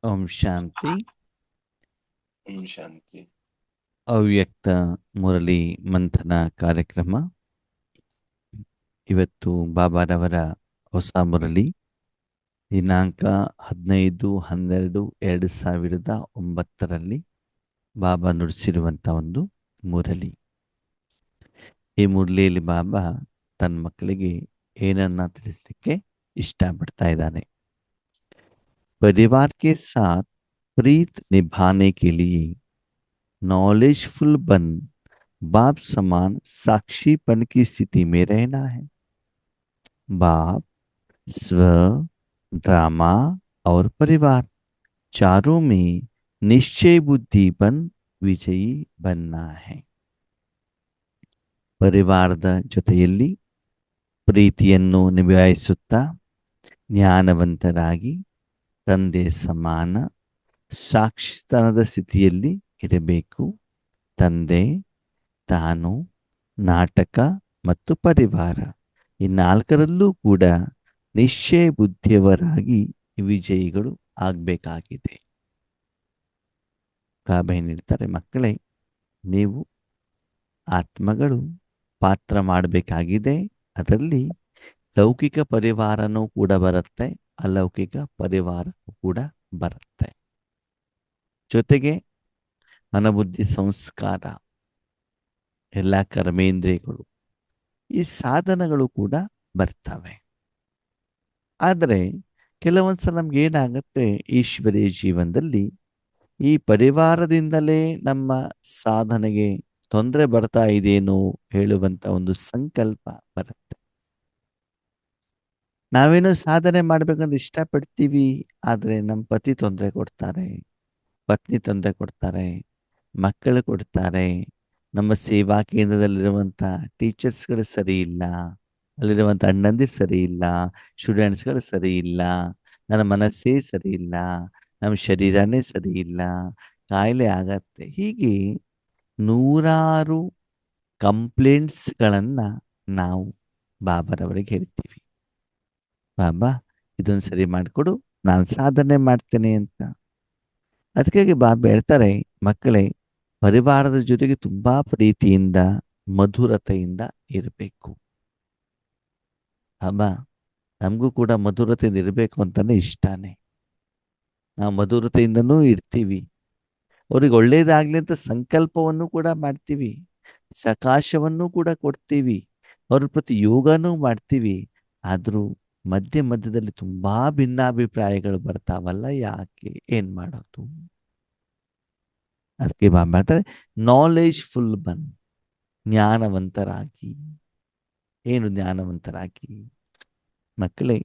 ಓಂ ಶಾಂತಿ. ಓಂ ಶಾಂತಿ. ಅವ್ಯಕ್ತ ಮುರಳಿ ಮಂಥನ ಕಾರ್ಯಕ್ರಮ. ಇವತ್ತು ಬಾಬಾರವರ ಹೊಸ ಮುರಳಿ ದಿನಾಂಕ 15/12/2009 ಬಾಬಾ ನುಡಿಸಿರುವಂಥ ಒಂದು ಮುರಳಿ. ಈ ಮುರಳಿಯಲ್ಲಿ ಬಾಬಾ ತನ್ನ ಮಕ್ಕಳಿಗೆ ಏನನ್ನ ತಿಳಿಸಲಿಕ್ಕೆ ಇಷ್ಟಪಡ್ತಾ ಇದ್ದಾನೆ. परिवार के साथ प्रीत निभाने के लिए नॉलेजफुल बन बाप समान साक्षीपन की स्थिति में रहना है। बाप, स्व, ड्रामा और परिवार चारों में निश्चय बुद्धि बन ವಿಜಯಿ ಬನ್ನ ಹೈ. ಪರಿವಾರದ ಜೊತೆಯಲ್ಲಿ ಪ್ರೀತಿಯನ್ನು ನಿಭಾಯಿಸುತ್ತಾ ಜ್ಞಾನವಂತರಾಗಿ ತಂದೆ ಸಮಾನ ಸಾಕ್ಷಿತನದ ಸ್ಥಿತಿಯಲ್ಲಿ ಇರಬೇಕು. ತಂದೆ, ತಾನು, ನಾಟಕ ಮತ್ತು ಪರಿವಾರ ಈ ನಾಲ್ಕರಲ್ಲೂ ಕೂಡ ನಿಶ್ಚಯ ಬುದ್ಧಿಯವರಾಗಿ ವಿಜಯಿಗಳು ಆಗಬೇಕಾಗಿದೆ. ಬಾಬಾ ಏನು ಹೇಳ್ತಾರೆ, ಮಕ್ಕಳೇ, ನೀವು ಆತ್ಮಗಳು ಪಾತ್ರ ಮಾಡಬೇಕಾಗಿದೆ. ಅದರಲ್ಲಿ ಲೌಕಿಕ ಪರಿವಾರನೂ ಕೂಡ ಬರುತ್ತೆ, ಅಲೌಕಿಕ ಪರಿವಾರನೂ ಕೂಡ ಬರುತ್ತೆ. ಜೊತೆಗೆ ಮನಬುದ್ಧಿ ಸಂಸ್ಕಾರ, ಎಲ್ಲ ಕರ್ಮೇಂದ್ರಿಯಗಳು, ಈ ಸಾಧನಗಳು ಕೂಡ ಬರ್ತವೆ. ಆದರೆ ಕೆಲವೊಂದ್ಸಲ ನಮ್ಗೆ ಏನಾಗುತ್ತೆ, ಈಶ್ವರೀಯ ಜೀವನದಲ್ಲಿ ಈ ಪರಿವಾರದಿಂದಲೇ ನಮ್ಮ ಸಾಧನೆಗೆ ತೊಂದರೆ ಬರ್ತಾ ಇದೆಯೇನೋ ಹೇಳುವಂತ ಒಂದು ಸಂಕಲ್ಪ ಬರುತ್ತೆ. ನಾವೇನೋ ಸಾಧನೆ ಮಾಡ್ಬೇಕಂತ ಇಷ್ಟಪಡ್ತೀವಿ, ಆದರೆ ನಮ್ಮ ಪತಿ ತೊಂದರೆ ಕೊಡ್ತಾರೆ, ಪತ್ನಿ ತೊಂದರೆ ಕೊಡ್ತಾರೆ, ಮಕ್ಕಳು ಕೊಡ್ತಾರೆ, ನಮ್ಮ ಸೇವಾ ಕೇಂದ್ರದಲ್ಲಿರುವಂಥ ಟೀಚರ್ಸ್ಗಳು ಸರಿ ಇಲ್ಲ, ಅಲ್ಲಿರುವಂಥ ಅಣ್ಣಂದಿರು ಸರಿ ಇಲ್ಲ, ಸ್ಟೂಡೆಂಟ್ಸ್ಗಳು ಸರಿ ಇಲ್ಲ, ನನ್ನ ಮನಸ್ಸೇ ಸರಿ ಇಲ್ಲ, ನಮ್ಮ ಶರೀರನೇ ಸರಿ ಇಲ್ಲ, ಕಾಯಿಲೆ ಆಗತ್ತೆ. ಹೀಗೆ ನೂರಾರು ಕಂಪ್ಲೇಂಟ್ಸ್ಗಳನ್ನು ನಾವು ಬಾಬಾರವರಿಗೆ ಹೇಳ್ತೀವಿ. ಬಾಬಾ, ಇದನ್ನು ಸರಿ ಮಾಡಿಕೊಡು, ನಾನು ಸಾಧನೆ ಮಾಡ್ತೇನೆ ಅಂತ. ಅದಕ್ಕಾಗಿ ಬಾಬಾ ಹೇಳ್ತಾರೆ, ಮಕ್ಕಳೇ, ಪರಿವಾರದ ಜೊತೆಗೆ ತುಂಬಾ ಪ್ರೀತಿಯಿಂದ ಮಧುರತೆಯಿಂದ ಇರಬೇಕು. ಬಾಬಾ, ನಮಗೂ ಕೂಡ ಮಧುರತೆಯಿಂದ ಇರಬೇಕು ಅಂತಾನೆ ಇಷ್ಟಾನೆ. ನಾವು ಮಧುರತೆಯಿಂದನೂ ಇರ್ತೀವಿ, ಅವ್ರಿಗೆ ಒಳ್ಳೇದಾಗ್ಲಿ ಅಂತ ಸಂಕಲ್ಪವನ್ನು ಕೂಡ ಮಾಡ್ತೀವಿ, ಸಕಾಶವನ್ನು ಕೂಡ ಕೊಡ್ತೀವಿ, ಅವ್ರ ಪ್ರತಿ ಯೋಗನೂ ಮಾಡ್ತೀವಿ. ಆದರೂ ಮಧ್ಯ ಮಧ್ಯದಲ್ಲಿ ತುಂಬಾ ಭಿನ್ನಾಭಿಪ್ರಾಯಗಳು ಬರ್ತಾವಲ್ಲ, ಯಾಕೆ, ಏನ್ ಮಾಡೋದು? ಅದಕ್ಕೆ ಬಾಬಾ ಹೇಳ್ತಾರೆ, ನಾಲೆಜ್ಫುಲ್ ಬನ್, ಜ್ಞಾನವಂತರಾಗಿ. ಏನು ಜ್ಞಾನವಂತರಾಗಿ? ಮಕ್ಕಳೇ,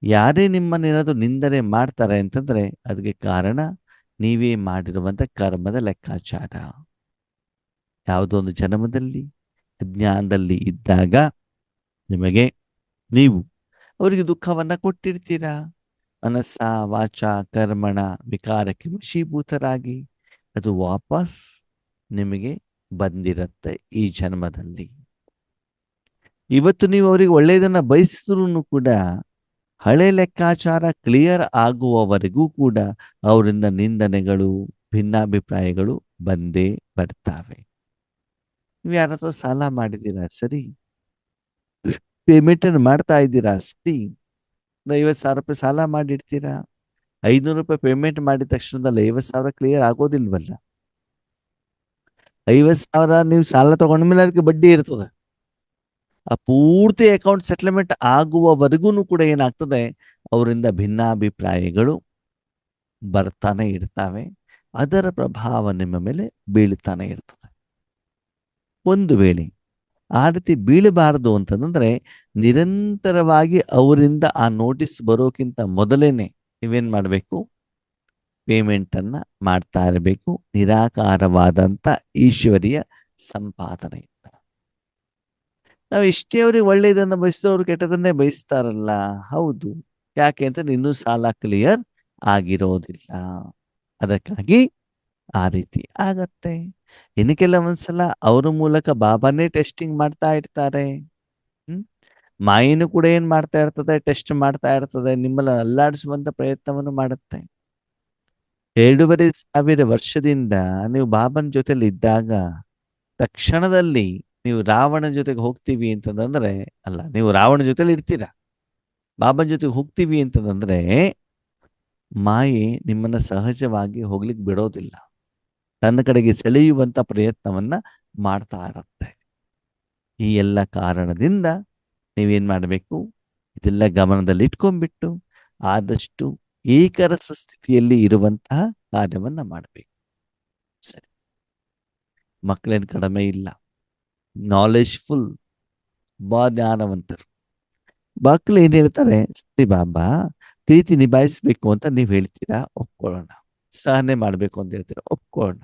ಯಾರೇ ನಿಮ್ಮನ್ನೇನಾದರೂ ನಿಂದನೆ ಮಾಡ್ತಾರೆ ಅಂತಂದ್ರೆ ಅದಕ್ಕೆ ಕಾರಣ ನೀವೇ ಮಾಡಿರುವಂಥ ಕರ್ಮದ ಲೆಕ್ಕಾಚಾರ. ಯಾವುದೋ ಒಂದು ಜನ್ಮದಲ್ಲಿ ಅಜ್ಞಾನದಲ್ಲಿ ಇದ್ದಾಗ ನಿಮಗೆ ನೀವು ಅವರಿಗೆ ದುಃಖವನ್ನ ಕೊಟ್ಟಿರ್ತೀರಾ. ಮನಸ್ಸ, ವಾಚ, ಕರ್ಮಣ ವಿಕಾರಕ್ಕೆ ವಶೀಭೂತರಾಗಿ ಅದು ವಾಪಸ್ ನಿಮಗೆ ಬಂದಿರುತ್ತೆ ಈ ಜನ್ಮದಲ್ಲಿ. ಇವತ್ತು ನೀವು ಅವರಿಗೆ ಒಳ್ಳೆಯದನ್ನ ಬಯಸಿದ್ರೂ ಕೂಡ ಹಳೆ ಲೆಕ್ಕಾಚಾರ ಕ್ಲಿಯರ್ ಆಗುವವರೆಗೂ ಕೂಡ ಅವರಿಂದ ನಿಂದನೆಗಳು, ಭಿನ್ನಾಭಿಪ್ರಾಯಗಳು ಬಂದೇ ಬರ್ತಾವೆ. ನೀವು ಯಾರತ್ರ ಸಾಲ ಮಾಡಿದ್ದೀರಾ, ಸರಿ, ಪೇಮೆಂಟ್ ಮಾಡ್ತಾ ಇದ್ದೀರಾ, ಸರಿ, 50,000 ರೂಪಾಯಿ ಸಾಲ ಮಾಡಿರ್ತೀರಾ, 500 ರೂಪಾಯಿ ಪೇಮೆಂಟ್ ಮಾಡಿದ ತಕ್ಷಣದಲ್ಲಿ 50,000 ಕ್ಲಿಯರ್ ಆಗೋದಿಲ್ವಲ್ಲ. 50,000 ನೀವು ಸಾಲ ತಗೊಂಡ್ಮೇಲೆ ಅದಕ್ಕೆ ಬಡ್ಡಿ ಇರ್ತದೆ. ಆ ಪೂರ್ತಿ ಅಕೌಂಟ್ ಸೆಟ್ಲ್ಮೆಂಟ್ ಆಗುವವರೆಗೂ ಕೂಡ ಏನಾಗ್ತದೆ, ಅವರಿಂದ ಭಿನ್ನಾಭಿಪ್ರಾಯಗಳು ಬರ್ತಾನೆ ಇರ್ತಾವೆ. ಅದರ ಪ್ರಭಾವ ನಿಮ್ಮ ಮೇಲೆ ಬೀಳ್ತಾನೆ ಇರ್ತದೆ. ಒಂದು ವೇಳೆ ಆ ರೀತಿ ಬೀಳಬಾರದು ಅಂತಂದ್ರೆ ನಿರಂತರವಾಗಿ ಅವರಿಂದ ಆ ನೋಟಿಸ್ ಬರೋಕ್ಕಿಂತ ಮೊದಲೇನೆ ನೀವೇನ್ ಮಾಡಬೇಕು, ಪೇಮೆಂಟನ್ನು ಮಾಡ್ತಾ ಇರಬೇಕು. ನಿರಾಕಾರವಾದಂಥ ಈಶ್ವರಿಯ ಸಂಪಾದನೆಯಿಂದ ನಾವು ಎಷ್ಟೇ ಅವ್ರಿಗೆ ಒಳ್ಳೆಯದನ್ನು ಬಯಸಿದ್ರು ಅವ್ರು ಕೆಟ್ಟದನ್ನೇ ಬಯಸ್ತಾರಲ್ಲ. ಹೌದು, ಯಾಕೆ ಅಂತ ಇನ್ನೂ ಸಾಲ ಕ್ಲಿಯರ್ ಆಗಿರೋದಿಲ್ಲ. ಅದಕ್ಕಾಗಿ ಆ ರೀತಿ ಆಗತ್ತೆ. ಇನ್ನು ಕೆಲವೊಂದ್ಸಲ ಅವ್ರ ಮೂಲಕ ಬಾಬಾನೇ ಟೆಸ್ಟಿಂಗ್ ಮಾಡ್ತಾ ಇರ್ತಾರೆ. ಮಾಯಿನೂ ಕೂಡ ಏನ್ ಮಾಡ್ತಾ ಇರ್ತದೆ, ಟೆಸ್ಟ್ ಮಾಡ್ತಾ ಇರ್ತದೆ, ನಿಮ್ಮನ್ನ ಅಲ್ಲಾಡಿಸುವಂತ ಪ್ರಯತ್ನವನ್ನು ಮಾಡುತ್ತೆ. 2,500 ವರ್ಷದಿಂದ ನೀವು ಬಾಬನ್ ಜೊತೆಲಿ ಇದ್ದಾಗ ತಕ್ಷಣದಲ್ಲಿ ನೀವು ರಾವಣ ಜೊತೆಗೆ ಹೋಗ್ತೀವಿ ಅಂತಂದ್ರೆ, ಅಲ್ಲ, ನೀವು ರಾವಣ ಜೊತೆಲಿ ಇರ್ತೀರಾ, ಬಾಬನ್ ಜೊತೆಗೆ ಹೋಗ್ತೀವಿ ಅಂತಂದ್ರೆ ಮಾಯೆ ನಿಮ್ಮನ್ನ ಸಹಜವಾಗಿ ಹೋಗ್ಲಿಕ್ಕೆ ಬಿಡೋದಿಲ್ಲ. ತನ್ನ ಕಡೆಗೆ ಸೆಳೆಯುವಂತ ಪ್ರಯತ್ನವನ್ನ ಮಾಡ್ತಾ ಇರುತ್ತೆ. ಈ ಎಲ್ಲ ಕಾರಣದಿಂದ ನೀವೇನ್ ಮಾಡಬೇಕು, ಇದೆಲ್ಲ ಗಮನದಲ್ಲಿ ಇಟ್ಕೊಂಡ್ಬಿಟ್ಟು ಆದಷ್ಟು ಏಕರಸ ಸ್ಥಿತಿಯಲ್ಲಿ ಇರುವಂತಹ ಕಾರ್ಯವನ್ನ ಮಾಡಬೇಕು. ಸರಿ, ಮಕ್ಕಳೇನು ಕಡಿಮೆ ಇಲ್ಲ, ನಾಲೆಜ್ಫುಲ್, ಬಾ ಜ್ಞಾನವಂತರು. ಮಕ್ಕಳು ಏನ್ ಹೇಳ್ತಾರೆ, ಸರಿ ಬಾಬಾ, ಪ್ರೀತಿ ನಿಭಾಯಿಸ್ಬೇಕು ಅಂತ ನೀವ್ ಹೇಳ್ತೀರಾ, ಒಪ್ಕೊಳ್ಳೋಣ. ಸಹನೆ ಮಾಡ್ಬೇಕು ಅಂತ ಹೇಳ್ತೀರಾ, ಒಪ್ಕೊಳ್ಳೋಣ.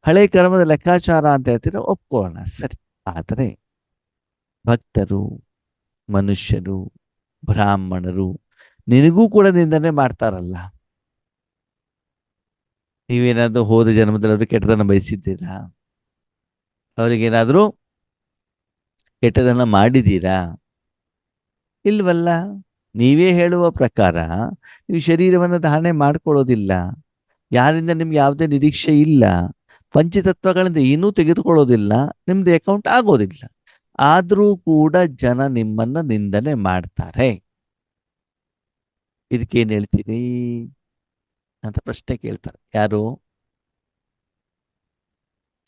ಹಳೆ ಕರ್ಮದ ಲೆಕ್ಕಾಚಾರ ಅಂತ ಹೇಳ್ತೀರಾ, ಒಪ್ಕೊಳ್ಳೋಣ. ಸರಿ, ಆದರೆ ಭಕ್ತರು, ಮನುಷ್ಯರು, ಬ್ರಾಹ್ಮಣರು ನಿನಗೂ ಕೂಡ ನಿಂದನೆ ಮಾಡ್ತಾರಲ್ಲ. ನೀವೇನಾದ್ರೂ ಹೋದ ಜನ್ಮದಲ್ಲಿ ಅವ್ರಿಗೆ ಕೆಟ್ಟದನ್ನ ಬಯಸಿದ್ದೀರಾ? ಅವ್ರಿಗೇನಾದ್ರೂ ಕೆಟ್ಟದನ್ನ ಮಾಡಿದ್ದೀರಾ? ಇಲ್ವಲ್ಲ. ನೀವೇ ಹೇಳುವ ಪ್ರಕಾರ ನೀವು ಶರೀರವನ್ನು ಧಾರಣೆ ಮಾಡ್ಕೊಳ್ಳೋದಿಲ್ಲ, ಯಾರಿಂದ ನಿಮ್ಗೆ ಯಾವುದೇ ನಿರೀಕ್ಷೆ ಇಲ್ಲ, ಪಂಚತತ್ವಗಳಿಂದ ಏನೂ ತೆಗೆದುಕೊಳ್ಳೋದಿಲ್ಲ, ನಿಮ್ದು ಅಕೌಂಟ್ ಆಗೋದಿಲ್ಲ. ಆದ್ರೂ ಕೂಡ ಜನ ನಿಮ್ಮನ್ನ ನಿಂದನೆ ಮಾಡ್ತಾರೆ. ಇದಕ್ಕೇನ್ ಹೇಳ್ತೀರಿ ಅಂತ ಪ್ರಶ್ನೆ ಕೇಳ್ತಾರೆ. ಯಾರು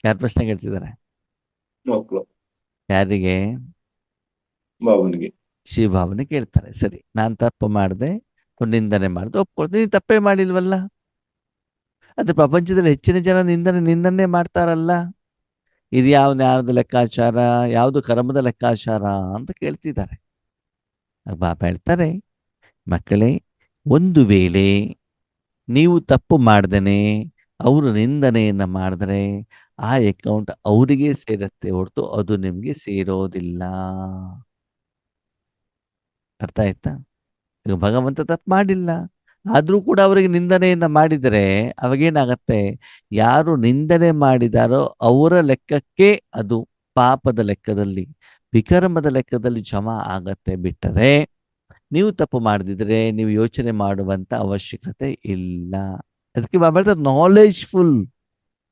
ಯಾರು ಪ್ರಶ್ನೆ ಕೇಳ್ತಿದ್ದಾರೆ? ಮಕ್ಕಳು ಯಾರಿಗೆ? ಬಾಬನಿಗೆ. ಶಿವಭಾವನೆ ಕೇಳ್ತಾರೆ. ಸರಿ, ನಾನ್ ತಪ್ಪು ಮಾಡಿದೆ, ನಿಂದನೆ ಮಾಡಿದೆ, ಒಪ್ಕೊಳ್ತೀನಿ. ನೀನ್ ತಪ್ಪೇ ಮಾಡಿಲ್ವಲ್ಲ. ಅದು ಪ್ರಪಂಚದಲ್ಲಿ ಹೆಚ್ಚಿನ ಜನ ನಿಂದನೆ ಮಾಡ್ತಾರಲ್ಲ. ಇದು ಯಾವ ಜ್ಞಾನದ ಲೆಕ್ಕಾಚಾರ, ಯಾವುದು ಕರ್ಮದ ಲೆಕ್ಕಾಚಾರ ಅಂತ ಕೇಳ್ತಿದ್ದಾರೆ. ಬಾಬಾ ಹೇಳ್ತಾರೆ, ಮಕ್ಕಳೇ, ಒಂದು ವೇಳೆ ನೀವು ತಪ್ಪು ಮಾಡ್ದೇನೆ ಅವರು ನಿಂದನೆಯನ್ನ ಮಾಡಿದ್ರೆ ಆ ಅಕೌಂಟ್ ಅವರಿಗೆ ಸೇರತ್ತೆ ಹೊರತು ಅದು ನಿಮ್ಗೆ ಸೇರೋದಿಲ್ಲ. ಅರ್ಥ ಆಯ್ತಾ? ಈಗ ಭಗವಂತ ತಪ್ಪು ಮಾಡಿಲ್ಲ, ಆದ್ರೂ ಕೂಡ ಅವರಿಗೆ ನಿಂದನೆಯನ್ನ ಮಾಡಿದರೆ ಅವಾಗೇನಾಗತ್ತೆ, ಯಾರು ನಿಂದನೆ ಮಾಡಿದಾರೋ ಅವರ ಲೆಕ್ಕಕ್ಕೆ ಅದು ಪಾಪದ ಲೆಕ್ಕದಲ್ಲಿ, ವಿಕರ್ಮದ ಲೆಕ್ಕದಲ್ಲಿ ಜಮಾ ಆಗತ್ತೆ. ಬಿಟ್ಟರೆ ನೀವು ತಪ್ಪು ಮಾಡದಿದ್ರೆ ನೀವು ಯೋಚನೆ ಮಾಡುವಂತ ಅವಶ್ಯಕತೆ ಇಲ್ಲ. ಅದಕ್ಕೆ ಬಾಬಾ ಹೇಳ್ತಾರೆ, ನಾಲೆಜ್ಫುಲ್,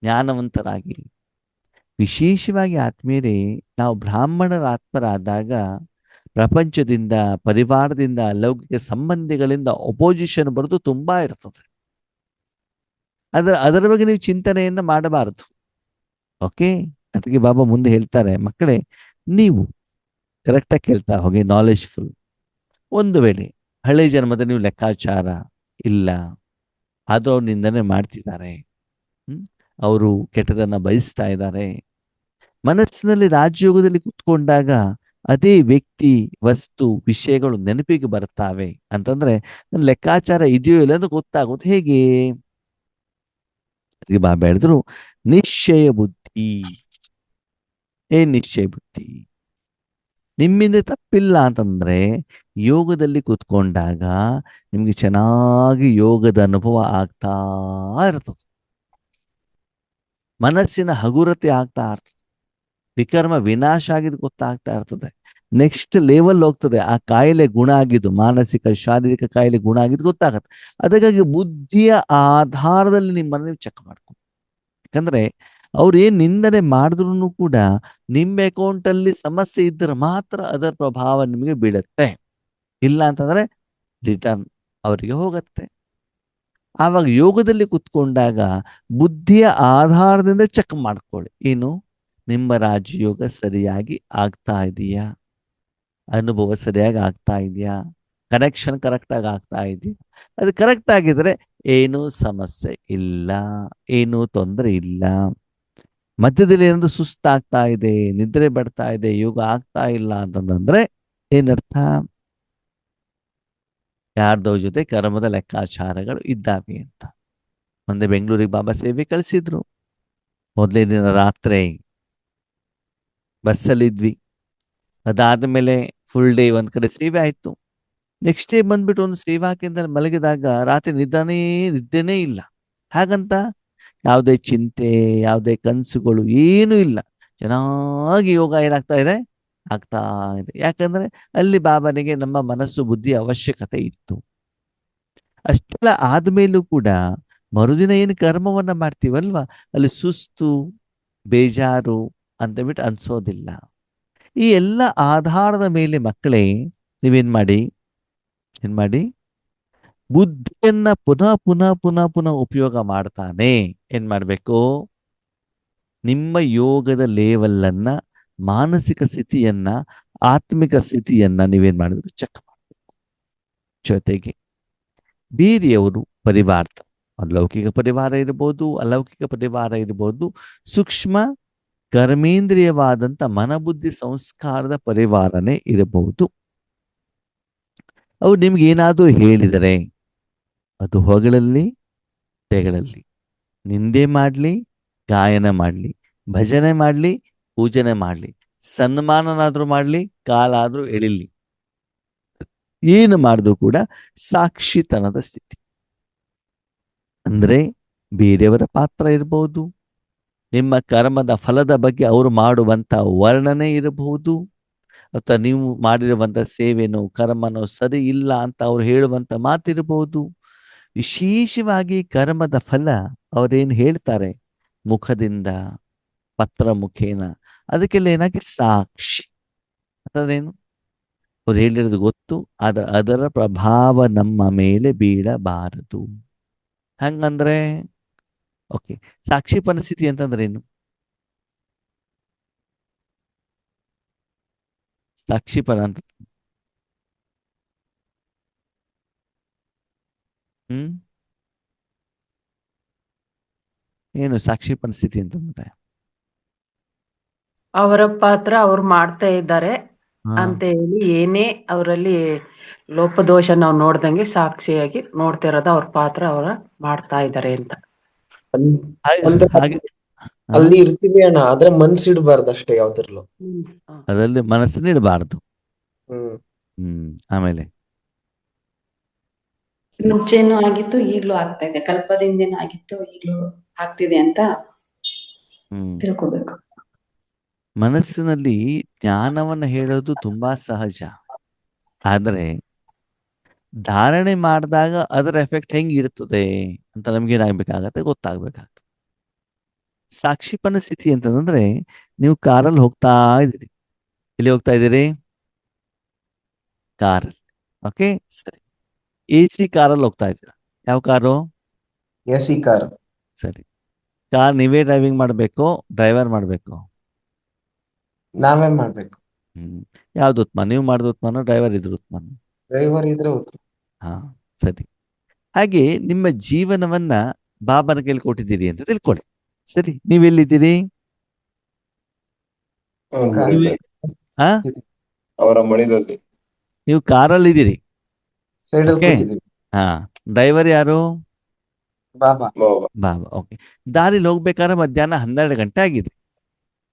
ಜ್ಞಾನವಂತರಾಗಿ. ವಿಶೇಷವಾಗಿ ಆತ್ಮೀಯರೇ, ನಾವು ಬ್ರಾಹ್ಮಣರ ಆತ್ಮರಾದಾಗ ಪ್ರಪಂಚದಿಂದ, ಪರಿವಾರದಿಂದ, ಲೌಕಿಕ ಸಂಬಂಧಿಗಳಿಂದ ಅಪೋಸಿಷನ್ ಬರೋದು ತುಂಬಾ ಇರ್ತದೆ. ಅದರ ಬಗ್ಗೆ ನೀವು ಚಿಂತನೆಯನ್ನ ಮಾಡಬಾರದು. ಓಕೆ, ಅದಕ್ಕೆ ಬಾಬಾ ಮುಂದೆ ಹೇಳ್ತಾರೆ, ಮಕ್ಕಳೇ, ನೀವು ಕರೆಕ್ಟಾಗಿ ಕೇಳ್ತಾ ಹೋಗಿ, ನಾಲೆಜ್ಫುಲ್. ಒಂದು ವೇಳೆ ಹಳೆ ಜನ್ಮದ ನೀವು ಲೆಕ್ಕಾಚಾರ ಇಲ್ಲ, ಆದ್ರೂ ಅವ್ರು ನಿಂದನೆ ಮಾಡ್ತಿದ್ದಾರೆ, ಅವರು ಕೆಟ್ಟದನ್ನ ಬಯಸ್ತಾ ಇದ್ದಾರೆ. ಮನಸ್ಸಿನಲ್ಲಿ ರಾಜಯೋಗದಲ್ಲಿ ಕುತ್ಕೊಂಡಾಗ ಅದೇ ವ್ಯಕ್ತಿ, ವಸ್ತು, ವಿಷಯಗಳು ನೆನಪಿಗೆ ಬರ್ತಾವೆ ಅಂತಂದ್ರೆ ನನ್ನ ಲೆಕ್ಕಾಚಾರ ಇದೆಯೋ ಇಲ್ಲ ಅಂತ ಗೊತ್ತಾಗೋದು ಹೇಗೆ? ಅದಕ್ಕೆ ಬಾಬಾ ಹೇಳಿದ್ರು, ನಿಶ್ಚಯ ಬುದ್ಧಿ. ಏನ್ ನಿಶ್ಚಯ ಬುದ್ಧಿ? ನಿಮ್ಮಿಂದ ತಪ್ಪಿಲ್ಲ ಅಂತಂದ್ರೆ ಯೋಗದಲ್ಲಿ ಕೂತ್ಕೊಂಡಾಗ ನಿಮ್ಗೆ ಚೆನ್ನಾಗಿ ಯೋಗದ ಅನುಭವ ಆಗ್ತಾ ಇರ್ತದೆ, ಮನಸ್ಸಿನ ಹಗುರತೆ ಆಗ್ತಾ ಇರ್ತದೆ, ವಿಕರ್ಮ ವಿನಾಶ ಆಗಿದ್ದು ಗೊತ್ತಾಗ್ತಾ ಇರ್ತದೆ. ನೆಕ್ಸ್ಟ್ ಲೆವೆಲ್ ಹೋಗ್ತದೆ, ಆ ಕಾಯಿಲೆ ಗುಣ ಆಗಿದ್ದು, ಮಾನಸಿಕ ಶಾರೀರಿಕ ಕಾಯಿಲೆ ಗುಣ ಆಗಿದ್ದು ಗೊತ್ತಾಗತ್ತೆ. ಅದಕ್ಕಾಗಿ ಬುದ್ಧಿಯ ಆಧಾರದಲ್ಲಿ ನಿಮ್ಮನ್ನು ನೀವು ಚೆಕ್ ಮಾಡ್ಕೊಂಡು, ಯಾಕಂದ್ರೆ ಅವ್ರು ಏನ್ ನಿಂದನೆ ಮಾಡಿದ್ರು ಕೂಡ ನಿಮ್ಮ ಅಕೌಂಟ್ ಅಲ್ಲಿ ಸಮಸ್ಯೆ ಇದ್ರೆ ಮಾತ್ರ ಅದರ ಪ್ರಭಾವ ನಿಮಗೆ ಬೀಳುತ್ತೆ. ಇಲ್ಲ ಅಂತಂದ್ರೆ ರಿಟರ್ನ್ ಅವರಿಗೆ ಹೋಗತ್ತೆ. ಆವಾಗ ಯೋಗದಲ್ಲಿ ಕುತ್ಕೊಂಡಾಗ ಬುದ್ಧಿಯ ಆಧಾರದಿಂದ ಚೆಕ್ ಮಾಡ್ಕೊಳ್ಳಿ, ಏನು ನಿಮ್ಮ ರಾಜಯೋಗ ಸರಿಯಾಗಿ ಆಗ್ತಾ ಇದೆಯಾ, ಅನುಭವ ಸರಿಯಾಗಿ ಆಗ್ತಾ ಇದೆಯಾ, ಕನೆಕ್ಷನ್ ಕರೆಕ್ಟಾಗಿ ಆಗ್ತಾ ಇದೆಯಾ. ಅದು ಕರೆಕ್ಟ್ ಆಗಿದ್ರೆ ಏನೂ ಸಮಸ್ಯೆ ಇಲ್ಲ, ಏನೂ ತೊಂದರೆ ಇಲ್ಲ. ಮಧ್ಯದಲ್ಲಿ ಏನಾದ್ರು ಸುಸ್ತಾಗ್ತಾ ಇದೆ, ನಿದ್ರೆ ಬರ್ತಾ ಇದೆ, ಯೋಗ ಆಗ್ತಾ ಇಲ್ಲ ಅಂತಂದ್ರೆ ಏನರ್ಥ? ಯಾರ್ದೋ ಜೊತೆ ಕರ್ಮದ ಲೆಕ್ಕಾಚಾರಗಳು ಇದ್ದಾವೆ ಅಂತ. ಮೊನ್ನೆ ಬೆಂಗಳೂರಿಗೆ ಬಾಬಾ ಸೇವೆ ಕಳಿಸಿದ್ರು. ಮೊದಲೇ ದಿನ ರಾತ್ರಿ ಬಸ್ಸಲ್ಲಿದ್ವಿ, ಅದಾದ್ಮೇಲೆ ಫುಲ್ ಡೇ ಒಂದ್ ಕಡೆ ಸೇವೆ ಆಯ್ತು. ನೆಕ್ಸ್ಟ್ ಡೇ ಬಂದ್ಬಿಟ್ಟು ಒಂದು ಸೇವಾ ಕೇಂದ್ರ ಮಲಗಿದಾಗ ರಾತ್ರಿ ನಿದ್ದೆನೇ ಇಲ್ಲ. ಹಾಗಂತ ಯಾವುದೇ ಚಿಂತೆ, ಯಾವುದೇ ಕನಸುಗಳು ಏನೂ ಇಲ್ಲ, ಚೆನ್ನಾಗಿ ಯೋಗ ಏನಾಗ್ತಾ ಇದೆ, ಆಗ್ತಾ ಇದೆ. ಯಾಕಂದ್ರೆ ಅಲ್ಲಿ ಬಾಬನಿಗೆ ನಮ್ಮ ಮನಸ್ಸು ಬುದ್ಧಿ ಅವಶ್ಯಕತೆ ಇತ್ತು. ಅಷ್ಟೆಲ್ಲ ಆದ್ಮೇಲೂ ಕೂಡ ಮರುದಿನ ಏನು ಕರ್ಮವನ್ನ ಮಾಡ್ತೀವಲ್ವಾ, ಅಲ್ಲಿ ಸುಸ್ತು, ಬೇಜಾರು ಅಂತ ಬಿಟ್ಟು ಅನ್ಸೋದಿಲ್ಲ. ಈ ಎಲ್ಲ ಆಧಾರದ ಮೇಲೆ ಮಕ್ಕಳೇ ನೀವೇನ್ ಮಾಡಿ, ಏನ್ ಮಾಡಿ, ಬುದ್ಧಿಯನ್ನ ಪುನಃ ಪುನಃ ಪುನಃ ಪುನಃ ಉಪಯೋಗ ಮಾಡ್ತಾನೆ. ಏನ್ ಮಾಡ್ಬೇಕು, ನಿಮ್ಮ ಯೋಗದ ಲೇವಲ್ ಅನ್ನ, ಮಾನಸಿಕ ಸ್ಥಿತಿಯನ್ನ, ಆತ್ಮಿಕ ಸ್ಥಿತಿಯನ್ನ ನೀವೇನ್ ಮಾಡಬೇಕು, ಚೆಕ್ ಮಾಡಬೇಕು. ಜೊತೆಗೆ ಬೇರೆಯವರು ಪರಿವಾರ, ಲೌಕಿಕ ಪರಿವಾರ ಇರ್ಬೋದು, ಅಲೌಕಿಕ ಪರಿವಾರ ಇರ್ಬೋದು, ಸೂಕ್ಷ್ಮ ಕರ್ಮೇಂದ್ರಿಯವಾದಂತ ಮನಬುದ್ಧಿ ಸಂಸ್ಕಾರದ ಪರಿವಾರನೇ ಇರಬಹುದು. ಅವು ನಿಮ್ಗೆ ಏನಾದರೂ ಹೇಳಿದರೆ, ಅದು ಹೊಗಳಲ್ಲಿ ತೆಗಳಲ್ಲಿ, ನಿಂದೆ ಮಾಡಲಿ, ಗಾಯನ ಮಾಡಲಿ, ಭಜನೆ ಮಾಡಲಿ, ಪೂಜನೆ ಮಾಡಲಿ, ಸನ್ಮಾನನಾದ್ರೂ ಮಾಡಲಿ, ಕಾಲಾದ್ರೂ ಎಳಿಲಿ, ಏನು ಮಾಡಿದ್ರು ಕೂಡ ಸಾಕ್ಷಿತನದ ಸ್ಥಿತಿ. ಅಂದ್ರೆ ಬೇರೆಯವರ ಪಾತ್ರ ಇರಬಹುದು, ನಿಮ್ಮ ಕರ್ಮದ ಫಲದ ಬಗ್ಗೆ ಅವರು ಮಾಡುವಂತ ವರ್ಣನೆ ಇರಬಹುದು, ಅಥವಾ ನೀವು ಮಾಡಿರುವಂತ ಸೇವೆನೋ ಕರ್ಮನೋ ಸರಿ ಇಲ್ಲ ಅಂತ ಅವ್ರು ಹೇಳುವಂತ ಮಾತಿರಬಹುದು. ವಿಶೇಷವಾಗಿ ಕರ್ಮದ ಫಲ ಅವರೇನು ಹೇಳ್ತಾರೆ ಮುಖದಿಂದ, ಪತ್ರ ಮುಖೇನ, ಅದಕ್ಕೆಲ್ಲ ಏನಾಗಿ ಸಾಕ್ಷಿ. ಅದೇನು ಅವ್ರು ಹೇಳಿರೋದು ಗೊತ್ತು, ಅದರ ಪ್ರಭಾವ ನಮ್ಮ ಮೇಲೆ ಬೀಳಬಾರದು. ಹಂಗಂದ್ರೆ ಓಕೆ, ಸಾಕ್ಷಿ ಪರಿಸ್ಥಿತಿ ಅಂತಂದ್ರೆ ಏನು? ಸಾಕ್ಷಿಪರ ಅಂತ ಹ್ಮ್ ಏನು ಸಾಕ್ಷಿ ಪರಿಸ್ಥಿತಿ ಅಂತಂದ್ರೆ? ಅವರ ಪಾತ್ರ ಅವ್ರು ಮಾಡ್ತಾ ಇದ್ದಾರೆ ಹಾ ಅಂತ ಹೇಳಿ ಏನೇ ಅವರಲ್ಲಿ ಲೋಪದೋಷ ನಾವು ನೋಡ್ದಂಗೆ ಸಾಕ್ಷಿಯಾಗಿ ನೋಡ್ತಾ ಇರೋದು ಅವ್ರ ಪಾತ್ರ ಅವರ ಮಾಡ್ತಾ ಇದ್ದಾರೆ ಅಂತ. ಅಂದ್ರೆ ಹಾಗೆ ಹಾ, ಅಲ್ಲಿ ಇರ್ತೀವಿ ಅಣ್ಣ, ಆದ್ರೆ ಮನ್ಸಿಡ್ಬಾರ್ದು ಅಷ್ಟೇ ಯಾವ್ದ್ರಲ್ಲೂ. ಅದರಲ್ಲಿ ಮನಸ್ಸನ್ನ ಇಡಬಾರ್ದು. ಹ್ಮ್ ಆಮೇಲೆ ಮುಂಚೆನೂ ಆಗಿತ್ತು, ಈಗ್ಲೂ ಆಗ್ತಾ ಇದೆ, ಕಲ್ಪದಿಂದೇನೂ ಆಗಿತ್ತು, ಈಗ್ಲೂ ಆಗ್ತಿದೆ ಅಂತ ತಿಳ್ಕೊಬೇಕು. ಮನಸ್ಸಿನಲ್ಲಿ ಜ್ಞಾನವನ್ನ ಹೇಳೋದು ತುಂಬಾ ಸಹಜ, ಆದರೆ ಧಾರಣೆ ಮಾಡಿದಾಗ ಅದರ ಎಫೆಕ್ಟ್ ಹೆಂಗಿರ್ತದೆ ಅಂತ ನಮ್ಗೇನಾಗ್ಬೇಕಾಗತ್ತೆ, ಗೊತ್ತಾಗ್ಬೇಕಾಗ್ತದೆ. ಸಾಕ್ಷಿಪನ ಸ್ಥಿತಿ ಅಂತಂದ್ರೆ, ನೀವು ಕಾರಲ್ಲಿ ಹೋಗ್ತಾ ಇದ್ದೀರಿ. ಎಲ್ಲಿ ಹೋಗ್ತಾ ಇದ್ದೀರಿ? ಕಾರಲ್ಲಿ. ಓಕೆ, ಸರಿ. AC ಕಾರಲ್ಲಿ ಹೋಗ್ತಾ ಇದ್ದೀರಾ. ಯಾವ ಕಾರು? AC car. ಸರಿ. ಕಾರ್ ನೀವೇ ಡ್ರೈವಿಂಗ್ ಮಾಡಬೇಕು, ಡ್ರೈವರ್ ಮಾಡಬೇಕು? ನಾವೇ ಮಾಡ್ಬೇಕು. ಯಾವ್ದು ಉತ್ತಮ, ನೀವು ಮಾಡಿದ ಉತ್ತಮನೋ ಡ್ರೈವರ್ ಇದ್ರು ಉತ್ತಮನೋ? ಡ್ರೈವರ್ ಇದ್ರೆ ಉತ್ತಮ. ಹಾ, ಸರಿ. ಹಾಗೆ ನಿಮ್ಮ ಜೀವನವನ್ನ ಬಾಬನ ಕೈಲಿ ಕೊಟ್ಟಿದ್ದೀರಿ ಅಂತ ತಿಳ್ಕೊಳ್ಳಿ. ಸರಿ, ನೀವೆಲ್ಲಿದ್ದೀರಿ? ಹಾ, ಅವರ ಮಣಿದಲ್ಲಿ ನೀವು ಕಾರಲ್ಲಿ ಇದ್ದೀರಿ. ಸೈಡಲ್ಲಿ ಓಕೆ, ಕೂತಿದ್ದೀವಿ. ಹಾ. ಡ್ರೈವರ್ ಯಾರು? ಬಾಬಾ. ಬಾಬಾ. ಬಾಬಾ. ಓಕೆ. ದಾರಿಲಿ ಹೋಗ್ಬೇಕಾದ್ರೆ ಮಧ್ಯಾಹ್ನ 12 ಗಂಟೆ ಆಗಿದೆ.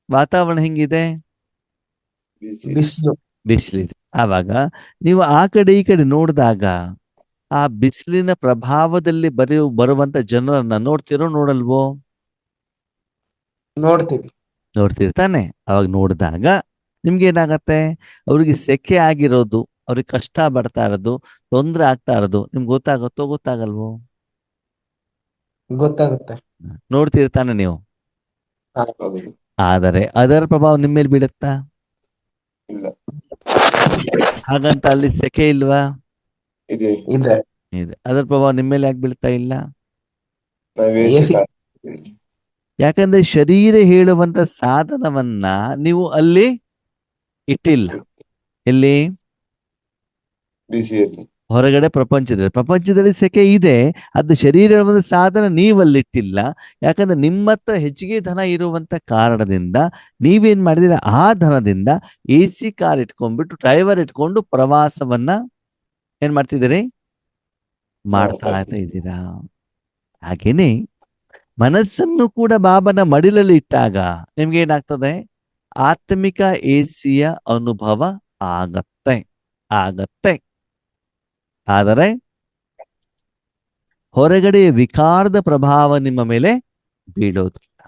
ವಾತಾವರಣ ಹೆಂಗಿದೆ? ಬಿಸಿ. ಬಿಸಿಲು. ಬಿಸಿಲಿದೆ. ಆವಾಗ ನೀವು ಆ ಕಡೆ ಈ ಕಡೆ ನೋಡಿದಾಗ ಆ ಬಿಸಿಲಿನ ಪ್ರಭಾವದಲ್ಲಿ ಬರುವಂತ ಜನರನ್ನ ನೋಡ್ತಿರೋ ನೋಡಲ್ವೋ? ನೋಡ್ತೀವಿ. ನೋಡ್ತಿರ್ತಾನೆ. ಅವಾಗ ನೋಡಿದಾಗ ನಿಮ್ಗೆ ಏನಾಗತ್ತೆ, ಅವ್ರಿಗೆ ಸೆಕೆ ಆಗಿರೋದು, ಅವ್ರಿಗೆ ಕಷ್ಟ ಬರ್ತಾ ಇರೋದು, ತೊಂದರೆ ಆಗ್ತಾ ಇರೋದು ನಿಮ್ಗೆ ಗೊತ್ತಾಗುತ್ತೋ ಗೊತ್ತಾಗಲ್ವೋ? ಗೊತ್ತಾಗುತ್ತೆ. ನೋಡ್ತಿರ್ತಾನೆ ನೀವು. ಹೌದು. ಆದರೆ ಅದರ ಪ್ರಭಾವ ನಿಮ್ಮ ಮೇಲೆ ಬೀಳುತ್ತಾ? ಇಲ್ಲ. ಹಾಗಂತ ಅಲ್ಲಿ ಸೆಕೆ ಇಲ್ವಾ? ಇದೆ. ಇದೆ. ಇದೆ. ಅದರ ಪ್ರಭಾವ ನಿಮ್ಮ ಮೇಲೆ ಯಾಕೆ ಬೀಳ್ತಾ ಇಲ್ಲ? ನಾವೇ AC. ಯಾಕಂದ್ರೆ ಶರೀರ ಹೇಳುವಂತ ಸಾಧನವನ್ನ ನೀವು ಅಲ್ಲಿ ಇಟ್ಟಿಲ್ಲ. ಎಲ್ಲಿ? ಬಿಸಿಯಲ್ಲಿ. ಹೊರಗಡೆ ಪ್ರಪಂಚದಲ್ಲಿ ಸೆಕೆ ಇದೆ, ಅದು ಶರೀರ ಹೇಳುವಂತ ಸಾಧನ ನೀವಲ್ಲಿಟ್ಟಿಲ್ಲ. ಯಾಕಂದ್ರೆ ನಿಮ್ಮ ಹತ್ರ ಹೆಚ್ಚಿಗೆ ಧನ ಇರುವಂತ ಕಾರಣದಿಂದ ನೀವೇನ್ ಮಾಡಿದಿರ, ಆ ಧನದಿಂದ AC ಕಾರ್ ಇಟ್ಕೊಂಡ್ಬಿಟ್ಟು ಡ್ರೈವರ್ ಇಟ್ಕೊಂಡು ಪ್ರವಾಸವನ್ನ ಏನ್ ಮಾಡ್ತಿದ್ದೀರಿ, ಮಾಡ್ತಾ ಇದ್ದೀರಾ. ಹಾಗೇನೆ ಮನಸ್ಸನ್ನು ಕೂಡ ಬಾಬನ ಮಡಿಲಲ್ಲಿ ಇಟ್ಟಾಗ ನಿಮ್ಗೆ ಏನಾಗ್ತದೆ, ಆತ್ಮಿಕ AC ಅನುಭವ ಆಗತ್ತೆ. ಆದರೆ ಹೊರಗಡೆ ವಿಕಾರದ ಪ್ರಭಾವ ನಿಮ್ಮ ಮೇಲೆ ಬೀಳೋದಿಲ್ಲ.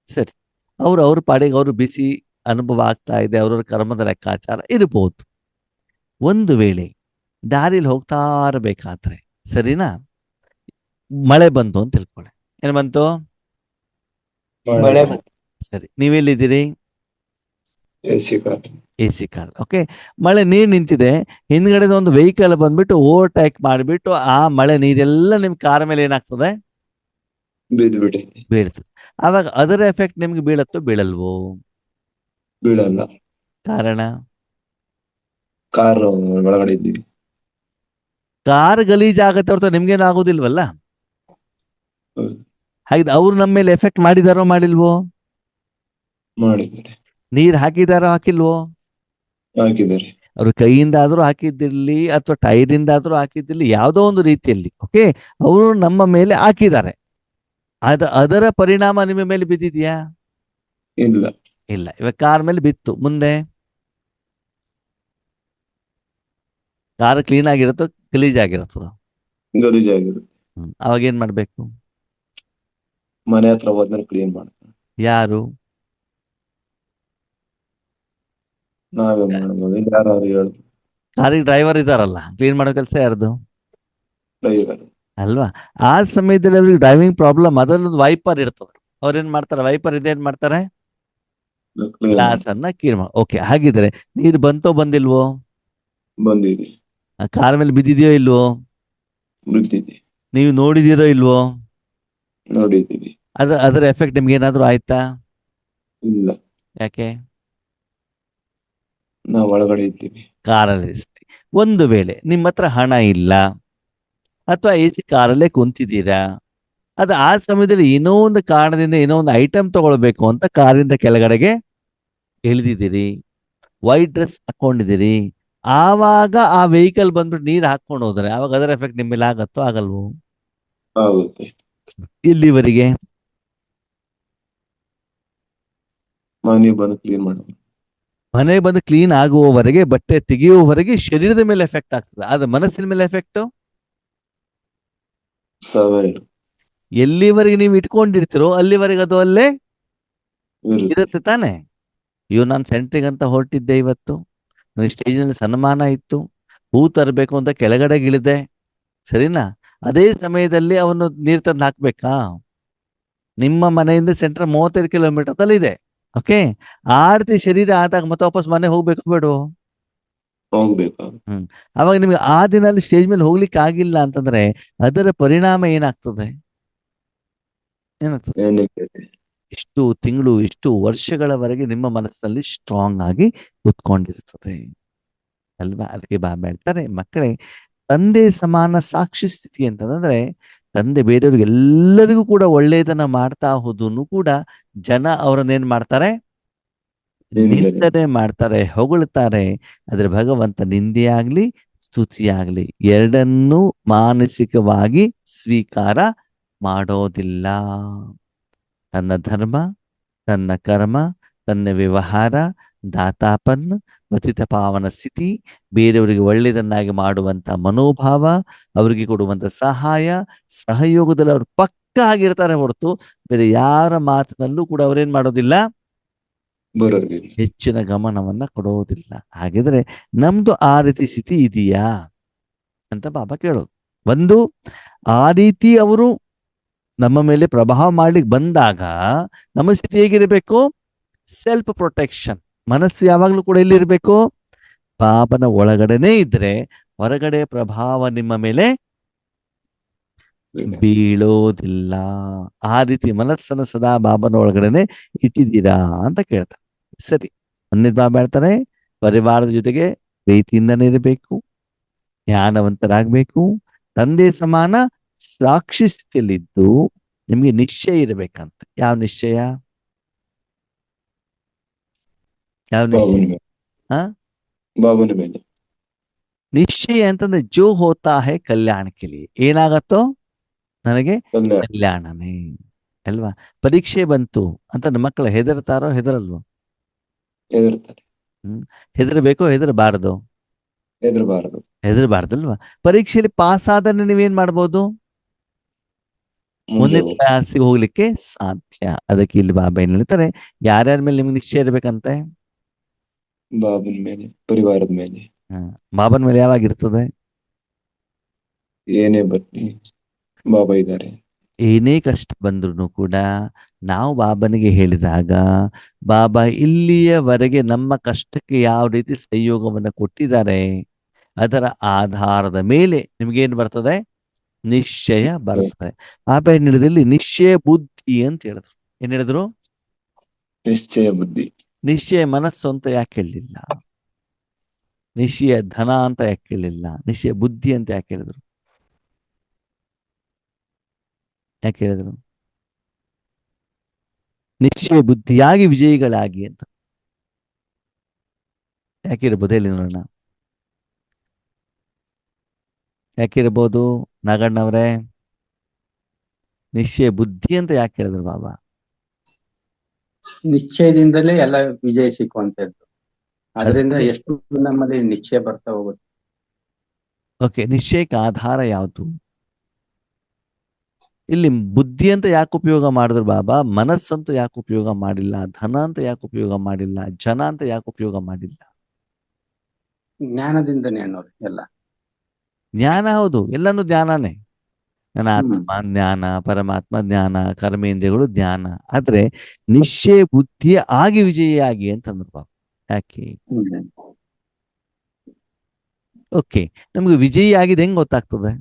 ಸರಿ, ಅವ್ರ ಪಾಡಿಗೆ ಅವರು ಬಿಸಿ ಅನುಭವ ಆಗ್ತಾ ಇದೆ, ಅವ್ರವ್ರ ಕರ್ಮದ ಲೆಕ್ಕಾಚಾರ ಇರಬಹುದು. ಒಂದು ವೇಳೆ ದಾರಿಲಿ ಹೋಗ್ತಾ ಇರಬೇಕಾದ್ರೆ, ಸರಿನಾ, ಮಳೆ ಬಂತು ಅಂತ ತಿಳ್ಕೊಳ್ಳಿ. ಏನ್ ಬಂತು? ಮಳೆ ಸರಿ, ನೀವೆಲ್ಲಿದ್ದೀರಿ? AC car. AC car. Okay, ಮಳೆ ನೀರ್ ನಿಂತಿದೆ, ಹಿಂದ್ಗಡೆ ಒಂದು ವೆಹಿಕಲ್ ಬಂದ್ಬಿಟ್ಟು ಓವರ್ಟೇಕ್ ಮಾಡಿಬಿಟ್ಟು ಆ ಮಳೆ ನೀರೆಲ್ಲ ನಿಮ್ ಕಾರ್ ಮೇಲೆ ಏನಾಗ್ತದೆ? ಬಿದ್ದು ಬಿಟ್ಟಿದೆ. ಬೀಳ್ತದೆ. ಅವಾಗ ಅದರ ಎಫೆಕ್ಟ್ ನಿಮ್ಗೆ ಬೀಳತ್ತೋ ಬೀಳಲ್ವೋ? ಬೀಳಲ್ಲ. ಕಾರಣ ಕಾರ್ ಒಳಗಡೆ ಇದ್ದೀವಿ. ಕಾರ್ ಗಲೀಜಾಗತ್ತೆ ಹೊರತು ನಿಮ್ಗೇನು ಆಗೋದಿಲ್ವಲ್ಲ. ಹೌದು. ಹಾಗಿದ್ರೆ ಅವ್ರು ನಮ್ಮ ಮೇಲೆ ಎಫೆಕ್ಟ್ ಮಾಡಿದಾರೋ ಮಾಡಿಲ್ವೋ? ಮಾಡಿದ್ದಾರೆ. ನೀರ್ ಹಾಕಿದಾರೋ ಹಾಕಿಲ್ವೋ? ಹಾಕಿದ್ದಾರೆ. ಅವ್ರ ಕೈಯಿಂದ ಆದ್ರೂ ಹಾಕಿದ್ದಿರ್ಲಿ ಅಥವಾ ಟೈರಿಂದ ಆದ್ರೂ ಹಾಕಿದ್ದಿರ್ಲಿ, ಯಾವುದೋ ಒಂದು ರೀತಿಯಲ್ಲಿ ಓಕೆ ಅವರು ನಮ್ಮ ಮೇಲೆ ಹಾಕಿದ್ದಾರೆ. ಅದರ ಪರಿಣಾಮ ನಿಮ್ಮ ಮೇಲೆ ಬಿದ್ದಿದ್ಯಾ? ಇಲ್ಲ. ಇಲ್ಲ. ಇವಾಗ ಕಾರ್ ಮೇಲೆ ಬಿತ್ತು, ಮುಂದೆ ಕಾರ್ ಕ್ಲೀನ್ ಆಗಿರುತ್ತೋ ಗಲೀಜಾಗಿರುತ್ತೋ? ಗಲೀಜಾಗಿರುತ್ತೆ. ಅವಾಗ ಏನ್ ಮಾಡ್ಬೇಕು? ಮನೆ ಹತ್ರ ಹೋದ್ಮೇಲೆ ಕ್ಲೀನ್ ಮಾಡ್ತಾರೆ. ಯಾರು? ನಾವೇ ಮಾಡ್ಬೋದು. ಯಾರು ಹೇಳುದು? ಕಾರಿಗೆ ಡ್ರೈವರ್ ಇದಾರಲ್ಲ, ಕ್ಲೀನ್ ಮಾಡೋ ಕೆಲಸ ಯಾರ್ದು? ಡ್ರೈವರ್. ಅಲ್ವಾ? ಆ ಸಮಯದಲ್ಲಿ ಅವ್ರಿಗೆ ಡ್ರೈವಿಂಗ್ ಪ್ರಾಬ್ಲಮ್, ಅದರಲ್ಲೊಂದು ವೈಪರ್ ಇರ್ತದೆ. ಅವ್ರೇನ್ ಮಾಡ್ತಾರೆ? ವೈಪರ್ ಇದೇನ್ ಮಾಡ್ತಾರೆ? ಕ್ಲೀನ್ ಗ್ಲಾಸ್ ಅನ್ನ ಕ್ಲೀನ್ ಓಕೆ. ಹಾಗಿದ್ರೆ ನೀರು ಬಂತೋ ಬಂದಿಲ್ವೋ? ಬಂದಿದೆ. ಆ ಕಾರ್ ಮೇಲೆ ಬಿದ್ದಿದೆಯೋ ಇಲ್ವೋ? ಬಿದ್ದಿದೆ. ನೀವು ನೋಡಿದಿರೋ ಇಲ್ವೋ? ನೋಡಿದ್ದೀವಿ. ಅದರ ಎಫೆಕ್ಟ್ ನಿಮ್ಗೆ ಏನಾದ್ರು ಆಯ್ತಾ? ಇಲ್ಲ. ಯಾಕೆ? ನಾವು ಒಳಗಡೆ ಇದ್ದೀವಿ. ಕಾರಲ್ಲಿ. ಒಂದು ವೇಳೆ ನಿಮ್ಮ ಹತ್ರ ಹಣ ಇಲ್ಲ ಅಥವಾ AC ಕಾರಲ್ಲೇ ಕುಂತಿದ್ದೀರಾ, ಅದು ಆ ಸಮಯದಲ್ಲಿ ಏನೋ ಒಂದು ಕಾರಣದಿಂದ ಏನೋ ಒಂದು ಐಟಮ್ ತಗೊಳ್ಬೇಕು ಅಂತ ಕಾರಿಂದ ಕೆಳಗಡೆಗೆ ಇಳಿದಿದ್ದೀರಿ, ವೈಟ್ ಡ್ರೆಸ್ ಹಾಕೊಂಡಿದ್ದೀರಿ, ಆವಾಗ ಆ ವೆಹಿಕಲ್ ಬಂದ್ಬಿಟ್ಟು ನೀರು ಹಾಕೊಂಡು ಹೋದ್ರೆ ಆವಾಗ ಅದರ ಎಫೆಕ್ಟ್ ನಿಮ್ಮ ಮೇಲೆ ಆಗತ್ತೋ ಆಗಲ್ವೋ? ಆಗುತ್ತೆ. ಇಲ್ಲಿವರೆಗೆ ಮನೆ ಬಂದು ಕ್ಲೀನ್ ಮಾಡೋದು. ಮನೆ ಬಂದು ಕ್ಲೀನ್ ಆಗುವವರೆಗೆ, ಬಟ್ಟೆ ತೆಗೆಯುವವರೆಗೆ ಶರೀರದ ಮೇಲೆ ಎಫೆಕ್ಟ್ ಆಗ್ತದೆ. ಆದ್ರೆ ಮನಸ್ಸಿನ ಮೇಲೆ ಎಫೆಕ್ಟ್ ಸಾವಿರ ಎಲ್ಲಿವರೆಗೆ ನೀವು ಇಟ್ಕೊಂಡಿರ್ತೀರೋ ಅಲ್ಲಿವರೆಗೆ ಅದು ಅಲ್ಲೇ ಇರುತ್ತೆ. ಇರುತ್ತೆ ತಾನೆ. ಅಯ್ಯೋ, ನಾನು ಸೆಂಟ್ರಿಗೆ ಅಂತ ಹೊರಟಿದ್ದೆ, ಇವತ್ತು ನನಗೆ ಸ್ಟೇಜ್ನಲ್ಲಿ ಸನ್ಮಾನ ಇತ್ತು, ಹೂ ತರಬೇಕು ಅಂತ ಕೆಳಗಡೆ ಇಳಿದೆ, ಸರಿನಾ? ಅದೇ ಸಮಯದಲ್ಲಿ ಅವನು ನೀರು ತಂದು ಹಾಕ್ಬೇಕಾ? ನಿಮ್ಮ ಮನೆಯಿಂದ ಸೆಂಟರ್ 35 ಕಿಲೋಮೀಟರ್ ಇದೆ. ಓಕೆ, ಆ ರೀತಿ ಶರೀರ ಆದಾಗ ಮತ್ತೆ ವಾಪಸ್ ಮನೆ ಹೋಗ್ಬೇಕು ಬೇಡವೋ? ಹೋಗ್ಬೇಕು. ಅವಾಗ ನಿಮ್ಗೆ ಆ ದಿನ ಅಲ್ಲಿ ಸ್ಟೇಜ್ ಮೇಲೆ ಹೋಗ್ಲಿಕ್ಕೆ ಆಗಿಲ್ಲ ಅಂತಂದ್ರೆ ಅದರ ಪರಿಣಾಮ ಏನಾಗ್ತದೆ? ಏನಾಗ್ತದೆ? ಏನಿದೆ? ಇಷ್ಟು ತಿಂಗಳು, ಇಷ್ಟು ವರ್ಷಗಳವರೆಗೆ ನಿಮ್ಮ ಮನಸ್ಸಿನಲ್ಲಿ ಸ್ಟ್ರಾಂಗ್ ಆಗಿ ಕೂತ್ಕೊಂಡಿರ್ತದೆ ಅಲ್ವಾ? ಅದಕ್ಕೆ ಬಾಬಾ ಹೇಳ್ತಾರೆ, ಮಕ್ಕಳೇ, ತಂದೆ ಸಮಾನ ಸಾಕ್ಷಿ ಸ್ಥಿತಿ ಅಂತಂದ್ರೆ ತಂದೆ ಬೇರೆಯವ್ರಿಗೆ ಎಲ್ಲರಿಗೂ ಕೂಡ ಒಳ್ಳೆಯದನ್ನ ಮಾಡ್ತಾ ಹೋದನು ಕೂಡ ಜನ ಅವರನ್ನೇನ್ ಮಾಡ್ತಾರೆ? ನಿಂದನೆ ಮಾಡ್ತಾರೆ, ಹೊಗಳ್ತಾರೆ. ಆದ್ರೆ ಭಗವಂತ ನಿಂದೆ ಆಗ್ಲಿ ಸ್ತುತಿ ಆಗ್ಲಿ ಎರಡನ್ನೂ ಮಾನಸಿಕವಾಗಿ ಸ್ವೀಕಾರ ಮಾಡೋದಿಲ್ಲ. ತನ್ನ ಧರ್ಮ, ತನ್ನ ಕರ್ಮ, ತನ್ನ ವ್ಯವಹಾರ, ದಾತಾಪನ್, ಪತಿತ ಪಾವನ ಸ್ಥಿತಿ, ಬೇರೆಯವರಿಗೆ ಒಳ್ಳೆಯದನ್ನಾಗಿ ಮಾಡುವಂತ ಮನೋಭಾವ, ಅವರಿಗೆ ಕೊಡುವಂತ ಸಹಾಯ ಸಹಯೋಗದಲ್ಲಿ ಅವರು ಪಕ್ಕ ಆಗಿರ್ತಾರೆ ಹೊರತು ಬೇರೆ ಯಾರ ಮಾತಿನಲ್ಲೂ ಕೂಡ ಅವರೇನ್ ಮಾಡೋದಿಲ್ಲ, ಬರೋದಿಲ್ಲ. ಹೆಚ್ಚಿನ ಗಮನವನ್ನ ಕೊಡೋದಿಲ್ಲ. ಹಾಗಿದ್ರೆ ನಮ್ದು ಆ ರೀತಿ ಸ್ಥಿತಿ ಇದೆಯಾ ಅಂತ ಬಾಬಾ ಕೇಳೋದು. ಒಂದು, ಆ ರೀತಿ ಅವರು ನಮ್ಮ ಮೇಲೆ ಪ್ರಭಾವ ಮಾಡ್ಲಿಕ್ಕೆ ಬಂದಾಗ ನಮ್ಮ ಸ್ಥಿತಿ ಹೇಗಿರಬೇಕು? Self protection. ಮನಸ್ಸು ಯಾವಾಗ್ಲೂ ಕೂಡ ಎಲ್ಲಿರ್ಬೇಕು? ಬಾಬನ ಒಳಗಡೆನೆ ಇದ್ರೆ ಹೊರಗಡೆ ಪ್ರಭಾವ ನಿಮ್ಮ ಮೇಲೆ ಬೀಳೋದಿಲ್ಲ. ಆ ರೀತಿ ಮನಸ್ಸನ್ನು ಸದಾ ಬಾಬನ ಒಳಗಡೆನೆ ಇಟ್ಟಿದ್ದೀರಾ ಅಂತ ಕೇಳ್ತಾರೆ. ಸರಿ, ಒಂದೇ ಬಾಬಾ ಹೇಳ್ತಾರೆ, ಪರಿವಾರದ ಜೊತೆಗೆ ಪ್ರೀತಿಯಿಂದನೇ ಇರಬೇಕು, ಜ್ಞಾನವಂತರಾಗಬೇಕು, ತಂದೆ ಸಮಾನ ಸಾಕ್ಷಿ ಸ್ಥಿತಿಯಲ್ಲಿದ್ದು ನಿಮ್ಗೆ ನಿಶ್ಚಯ ಇರಬೇಕಂತ. ಯಾವ ನಿಶ್ಚಯ? ಯಾವ ನಿಶ್ಚಯ? ಬಾಬನ ಮೇಲೆ ನಿಶ್ಚಯ ಅಂತಂದ್ರೆ ಜೋ ಹೋತಾ ಹೇ ಕಲ್ಯಾಣಕ್ಕೆ ಲಿಯೇ, ಏನಾಗತ್ತೋ ನನಗೆ ಕಲ್ಯಾಣನೇ ಅಲ್ವಾ? ಪರೀಕ್ಷೆ ಬಂತು ಅಂತ ನಮ್ಮ ಮಕ್ಕಳು ಹೆದರ್ತಾರೋ ಹೆದರಲ್ವೋ? ಹೆದರ್ತಾರೆ. ಹೆದರ್ಬೇಕೋ ಹೆದರಬಾರದು? ಹೆದರಬಾರದು. ಹೆದರಬಾರ್ದಲ್ವಾ? ಪರೀಕ್ಷೆಯಲ್ಲಿ ಪಾಸ್ ಆದ್ರೆ ನೀವೇನ್ ಮಾಡ್ಬೋದು? ಮುಂದಿನ ಕ್ಲಾಸಿಗೆ ಹೋಗ್ಲಿಕ್ಕೆ ಸಾಧ್ಯ. ಅದಕ್ಕೆ ಇಲ್ಲಿ ಬಾಬಾ ಏನ್ ಹೇಳ್ತಾರೆ, ಯಾರ್ಯಾರ ಮೇಲೆ ನಿಮ್ಗೆ ನಿಶ್ಚಯ ಇರ್ಬೇಕಂತೆ? ಬಾಬನ ಮೇಲೆ, ಪರಿವಾರದ ಮೇಲೆ. ಬಾಬನ ಮೇಲೆ ಯಾವಾಗಿರ್ತದೆ? ಏನೇ ಬರ್ಲಿ ಬಾಬಾ ಇದ್ದಾರೆ. ಏನೇ ಕಷ್ಟ ಬಂದ್ರು ಕೂಡ ನಾವು ಬಾಬನಿಗೆ ಹೇಳಿದಾಗ ಬಾಬಾ ಇಲ್ಲಿಯವರೆಗೆ ನಮ್ಮ ಕಷ್ಟಕ್ಕೆ ಯಾವ ರೀತಿ ಸಂಯೋಗವನ್ನು ಕೊಟ್ಟಿದ್ದಾರೆ ಅದರ ಆಧಾರದ ಮೇಲೆ ನಿಮ್ಗೇನು ಬರ್ತದೆ, ನಿಶ್ಚಯ ಬರ್ತದೆ. ಬಾಬಾ ಏನ್ ಹೇಳಿದ್ರು ಇಲ್ಲಿ, ನಿಶ್ಚಯ ಬುದ್ಧಿ ಅಂತ ಹೇಳಿದ್ರು. ಏನ್ ಹೇಳಿದ್ರು? ನಿಶ್ಚಯ ಬುದ್ಧಿ. ನಿಶ್ಚಯ ಮನಸ್ಸು ಅಂತ ಯಾಕೆ ಹೇಳಲಿಲ್ಲ? ನಿಶ್ಚಯ ಧನ ಅಂತ ಯಾಕೆ ಹೇಳಿಲ್ಲ? ನಿಶ್ಚಯ ಬುದ್ಧಿ ಅಂತ ಯಾಕೆ ಹೇಳಿದ್ರು? ಯಾಕೆ ಹೇಳಿದ್ರು? ನಿಶ್ಚಯ ಬುದ್ಧಿಯಾಗಿ ವಿಜಯಿಗಳಾಗಿ ಅಂತ ಯಾಕಿರ್ಬೋದು ಹೇಳಿ ನೋಡೋಣ. ಯಾಕಿರ್ಬೋದು ನಾಗಣ್ಣವ್ರೆ? ನಿಶ್ಚಯ ಬುದ್ಧಿ ಅಂತ ಯಾಕೆ ಹೇಳಿದ್ರು ಬಾಬಾ? ನಿಶ್ಚಯದಿಂದಲೇ ಎಲ್ಲ ವಿಜಯ ಸಿಕ್ಕುವಂತದ್ದು. ಅದರಿಂದ ಸರಿ. ಎಷ್ಟು ನಮ್ಮಲ್ಲಿ ನಿಶ್ಚಯ ಬರ್ತಾ ಹೋಗುತ್ತೆ. ಓಕೆ, ನಿಶ್ಚಯಕ್ಕೆ ಆಧಾರ ಯಾವುದು? ಇಲ್ಲಿ ಬುದ್ಧಿ ಅಂತ ಯಾಕೆ ಉಪಯೋಗ ಮಾಡಿದ್ರು ಬಾಬಾ? ಮನಸ್ಸಂತೂ ಯಾಕೆ ಉಪಯೋಗ ಮಾಡಿಲ್ಲ? ಧನ ಅಂತ ಯಾಕೆ ಉಪಯೋಗ ಮಾಡಿಲ್ಲ? ಜನ ಅಂತ ಯಾಕೆ ಉಪಯೋಗ ಮಾಡಿಲ್ಲ? ಜ್ಞಾನದಿಂದನೇ ಅನ್ನೋರು ಎಲ್ಲ. ಜ್ಞಾನ ಹೌದು, ಎಲ್ಲಾನು ಜ್ಞಾನನೇ. ನನ್ನ ಹ್ಮ್. ಆತ್ಮ ಜ್ಞಾನ, ಪರಮಾತ್ಮ ಜ್ಞಾನ, ಕರ್ಮೇಂದ್ರಿಯಗಳು ಜ್ಞಾನ. ಆದ್ರೆ ನಿಶ್ಚಯ ಬುದ್ಧಿಯ ಆಗಿ ವಿಜಯಿಯಾಗಿ ಅಂತಂದ್ರು ಬಾಬಾ. ಯಾಕೆ? ಹ್ಮ್. ಓಕೆ, ನಮ್ಗೆ ವಿಜಯಿ ಆಗಿದೆ ಹೆಂಗ್ ಗೊತ್ತಾಗ್ತದೆ?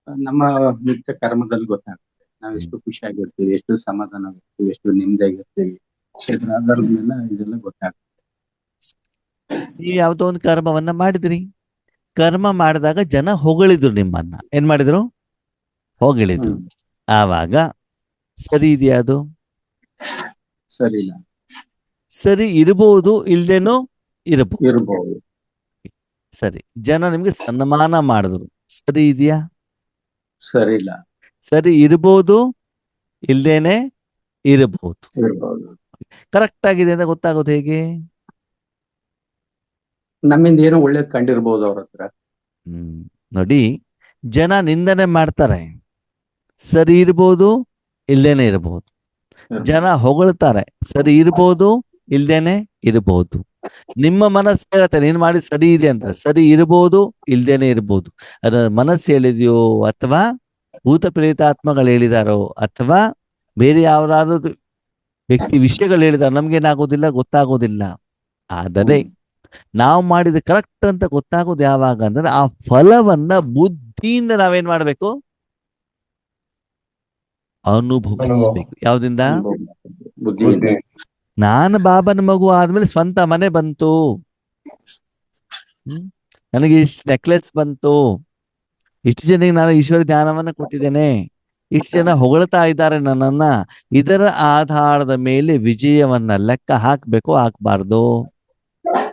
ನಮ್ಮ ನಿತ್ಯ ಕರ್ಮದಲ್ಲಿ ಗೊತ್ತಾಗುತ್ತೆ. ನಾವು ಎಷ್ಟು ಖುಷಿಯಾಗಿರ್ತೀವಿ, ಎಷ್ಟು ಸಮಾಧಾನವಾಗಿರ್ತೀವಿ, ಎಷ್ಟು ನೆಮ್ಮದಿಯಾಗಿರ್ತೀವಿ. ಇದ್ರ ಆಧಾರದ ಮೇಲೆ ಇದೆಲ್ಲ ಗೊತ್ತಾಗುತ್ತೆ. ನೀವು ಯಾವ್ದೋ ಒಂದು ಕರ್ಮವನ್ನ ಮಾಡಿದ್ರಿ, ಕರ್ಮ ಮಾಡಿದಾಗ ಜನ ಹೊಗಳಿದ್ರು ನಿಮ್ಮನ್ನ. ಏನ್ ಮಾಡಿದ್ರು? ಹೊಗಳಿದ್ರು. ಹ್ಮ್. ಆವಾಗ ಸರಿ ಇದೆಯಾ ಅದು? ಸರಿ ಇಲ್ಲ. ಸರಿ ಇರ್ಬೋದು, ಇಲ್ದೇನೋ ಇರಬಹುದು. ಇರ್ಬೋದು. ಸರಿ, ಜನ ನಿಮ್ಗೆ ಸನ್ಮಾನ ಮಾಡಿದ್ರು, ಸರಿ ಇದೆಯಾ? ಸರಿ ಇಲ್ಲ. ಸರಿ ಇರ್ಬೋದು, ಇಲ್ದೇನೆ ಇರಬಹುದು. ಇರ್ಬೋದು. ಕರೆಕ್ಟ್ ಆಗಿದೆ ಅಂತ ಗೊತ್ತಾಗೋದು ಹೇಗೆ? ನಮ್ಮಿಂದ ಏನೋ ಒಳ್ಳೇದ್ ಕಂಡಿರ್ಬೋದು ಅವ್ರ ಹತ್ರ. ನೋಡಿ, ಜನ ನಿಂದನೆ ಮಾಡ್ತಾರೆ, ಸರಿ ಇರ್ಬೋದು, ಇಲ್ದೇನೆ ಇರಬಹುದು. ಜನ ಹೊಗಳ್ತಾರೆ, ಸರಿ ಇರ್ಬೋದು, ಇಲ್ದೇನೆ ಇರಬಹುದು. ನಿಮ್ಮ ಮನಸ್ಸು ಹೇಳುತ್ತೆ ನೀನ್ ಮಾಡಿ ಸರಿ ಇದೆ ಅಂತ, ಸರಿ ಇರ್ಬೋದು, ಇಲ್ದೇನೆ ಇರ್ಬೋದು. ಅದ ಮನಸ್ಸು ಹೇಳಿದೆಯೋ, ಅಥವಾ ಭೂತ ಪ್ರೇತಾತ್ಮಗಳು ಹೇಳಿದಾರೋ, ಅಥವಾ ಬೇರೆ ಯಾವ್ದಾದ್ರು ವ್ಯಕ್ತಿ ವಿಷಯಗಳು ಹೇಳಿದಾರೋ ನಮ್ಗೇನಾಗೋದಿಲ್ಲ, ಗೊತ್ತಾಗೋದಿಲ್ಲ. ಆದರೆ ನಾವು ಮಾಡಿದ ಕರೆಕ್ಟ್ ಅಂತ ಗೊತ್ತಾಗೋದು ಯಾವಾಗ ಅಂದ್ರೆ, ಆ ಫಲವನ್ನ ಬುದ್ಧಿಯಿಂದ ನಾವೇನ್ ಮಾಡ್ಬೇಕು? ಅನುಭವಿಸ್ಬೇಕು. ಯಾವ್ದಿಂದ? ಬುದ್ಧಿಯಿಂದ. ನಾನು ಬಾಬನ ಮಗು ಆದ್ಮೇಲೆ ಸ್ವಂತ ಮನೆ ಬಂತು, ನನಗೆ ಇಷ್ಟು ನೆಕ್ಲೆಸ್ ಬಂತು, ಇಷ್ಟು ಜನಕ್ಕೆ ನಾನು ಈಶ್ವರ ಜ್ಞಾನವನ್ನ ಕೊಟ್ಟಿದ್ದೇನೆ, ಇಷ್ಟು ಜನ ಹೊಗಳ್ತಾ ಇದ್ದಾರೆ ನನ್ನನ್ನ. ಇದರ ಆಧಾರದ ಮೇಲೆ ವಿಜಯವನ್ನ ಲೆಕ್ಕ ಹಾಕ್ಬೇಕು, ಹಾಕ್ಬಾರ್ದು?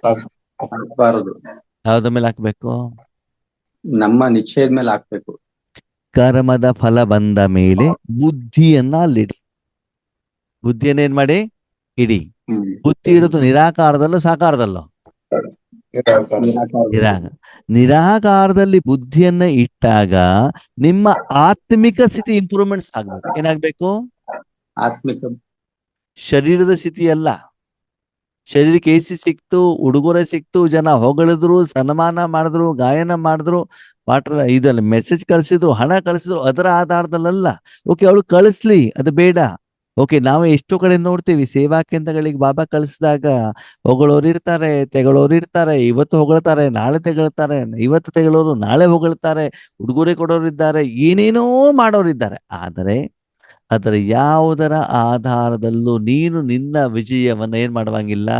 ಹಾಕ್ಬಾರದು. ಯಾವ್ದ ಮೇಲೆ ಹಾಕ್ಬೇಕು? ನಮ್ಮ ನಿಶ್ಚಯದ ಮೇಲೆ ಹಾಕ್ಬೇಕು. ಕರ್ಮದ ಫಲ ಬಂದ ಮೇಲೆ ಬುದ್ಧಿಯನ್ನ ಅಲ್ಲಿಡಿ. ಬುದ್ಧಿಯನ್ನ ಏನ್ ಮಾಡಿ? ಇಡಿ. ಬುದ್ಧಿ ಇರೋದು ನಿರಾಕಾರದಲ್ಲೋ ಸಾಕಾರದಲ್ಲೋ? ನಿರಾಕಾರದಲ್ಲಿ ಬುದ್ಧಿಯನ್ನ ಇಟ್ಟಾಗ ನಿಮ್ಮ ಆತ್ಮಿಕ ಸ್ಥಿತಿ ಇಂಪ್ರೂವ್ಮೆಂಟ್ಸ್ ಆಗ್ಬೇಕು. ಏನಾಗ್ಬೇಕು? ಆತ್ಮಿಕ. ಶರೀರದ ಸ್ಥಿತಿ ಅಲ್ಲ. ಶರೀರಕ್ಕೆ AC ಸಿಕ್ತು, ಉಡುಗೊರೆ ಸಿಕ್ತು, ಜನ ಹೊಗಳಿದ್ರು, ಸನ್ಮಾನ ಮಾಡಿದ್ರು, ಗಾಯನ ಮಾಡಿದ್ರು, ವಾಟರ್ ಇದಲ್ಲ ಮೆಸೇಜ್ ಕಳಿಸಿದ್ರು, ಹಣ ಕಳಿಸಿದ್ರು, ಅದರ ಆಧಾರದಲ್ಲ. ಓಕೆ, ಅವಳು ಕಳಿಸ್ಲಿ, ಅದು ಬೇಡ. ಓಕೆ, ನಾವು ಎಷ್ಟೋ ಕಡೆ ನೋಡ್ತೀವಿ, ಸೇವಾ ಕೇಂದ್ರಗಳಿಗೆ ಬಾಬಾ ಕಳಿಸಿದಾಗ ಹೊಗಳೋರು ಇರ್ತಾರೆ, ತೆಗಳೋರು ಇರ್ತಾರೆ. ಇವತ್ತು ಹೊಗಳ್ತಾರೆ, ನಾಳೆ ತೆಗಳ್ತಾರೆ, ಇವತ್ತು ತೆಗಳೋರು ನಾಳೆ ಹೊಗಳ್ತಾರೆ, ಉಡುಗೊರೆ ಕೊಡೋರು ಇದ್ದಾರೆ, ಏನೇನೋ ಮಾಡೋರಿದ್ದಾರೆ. ಆದರೆ ಅದರ ಯಾವುದರ ಆಧಾರದಲ್ಲೂ ನೀನು ನಿನ್ನ ವಿಜಯವನ್ನ ಏನ್ ಮಾಡುವಂಗಿಲ್ಲ,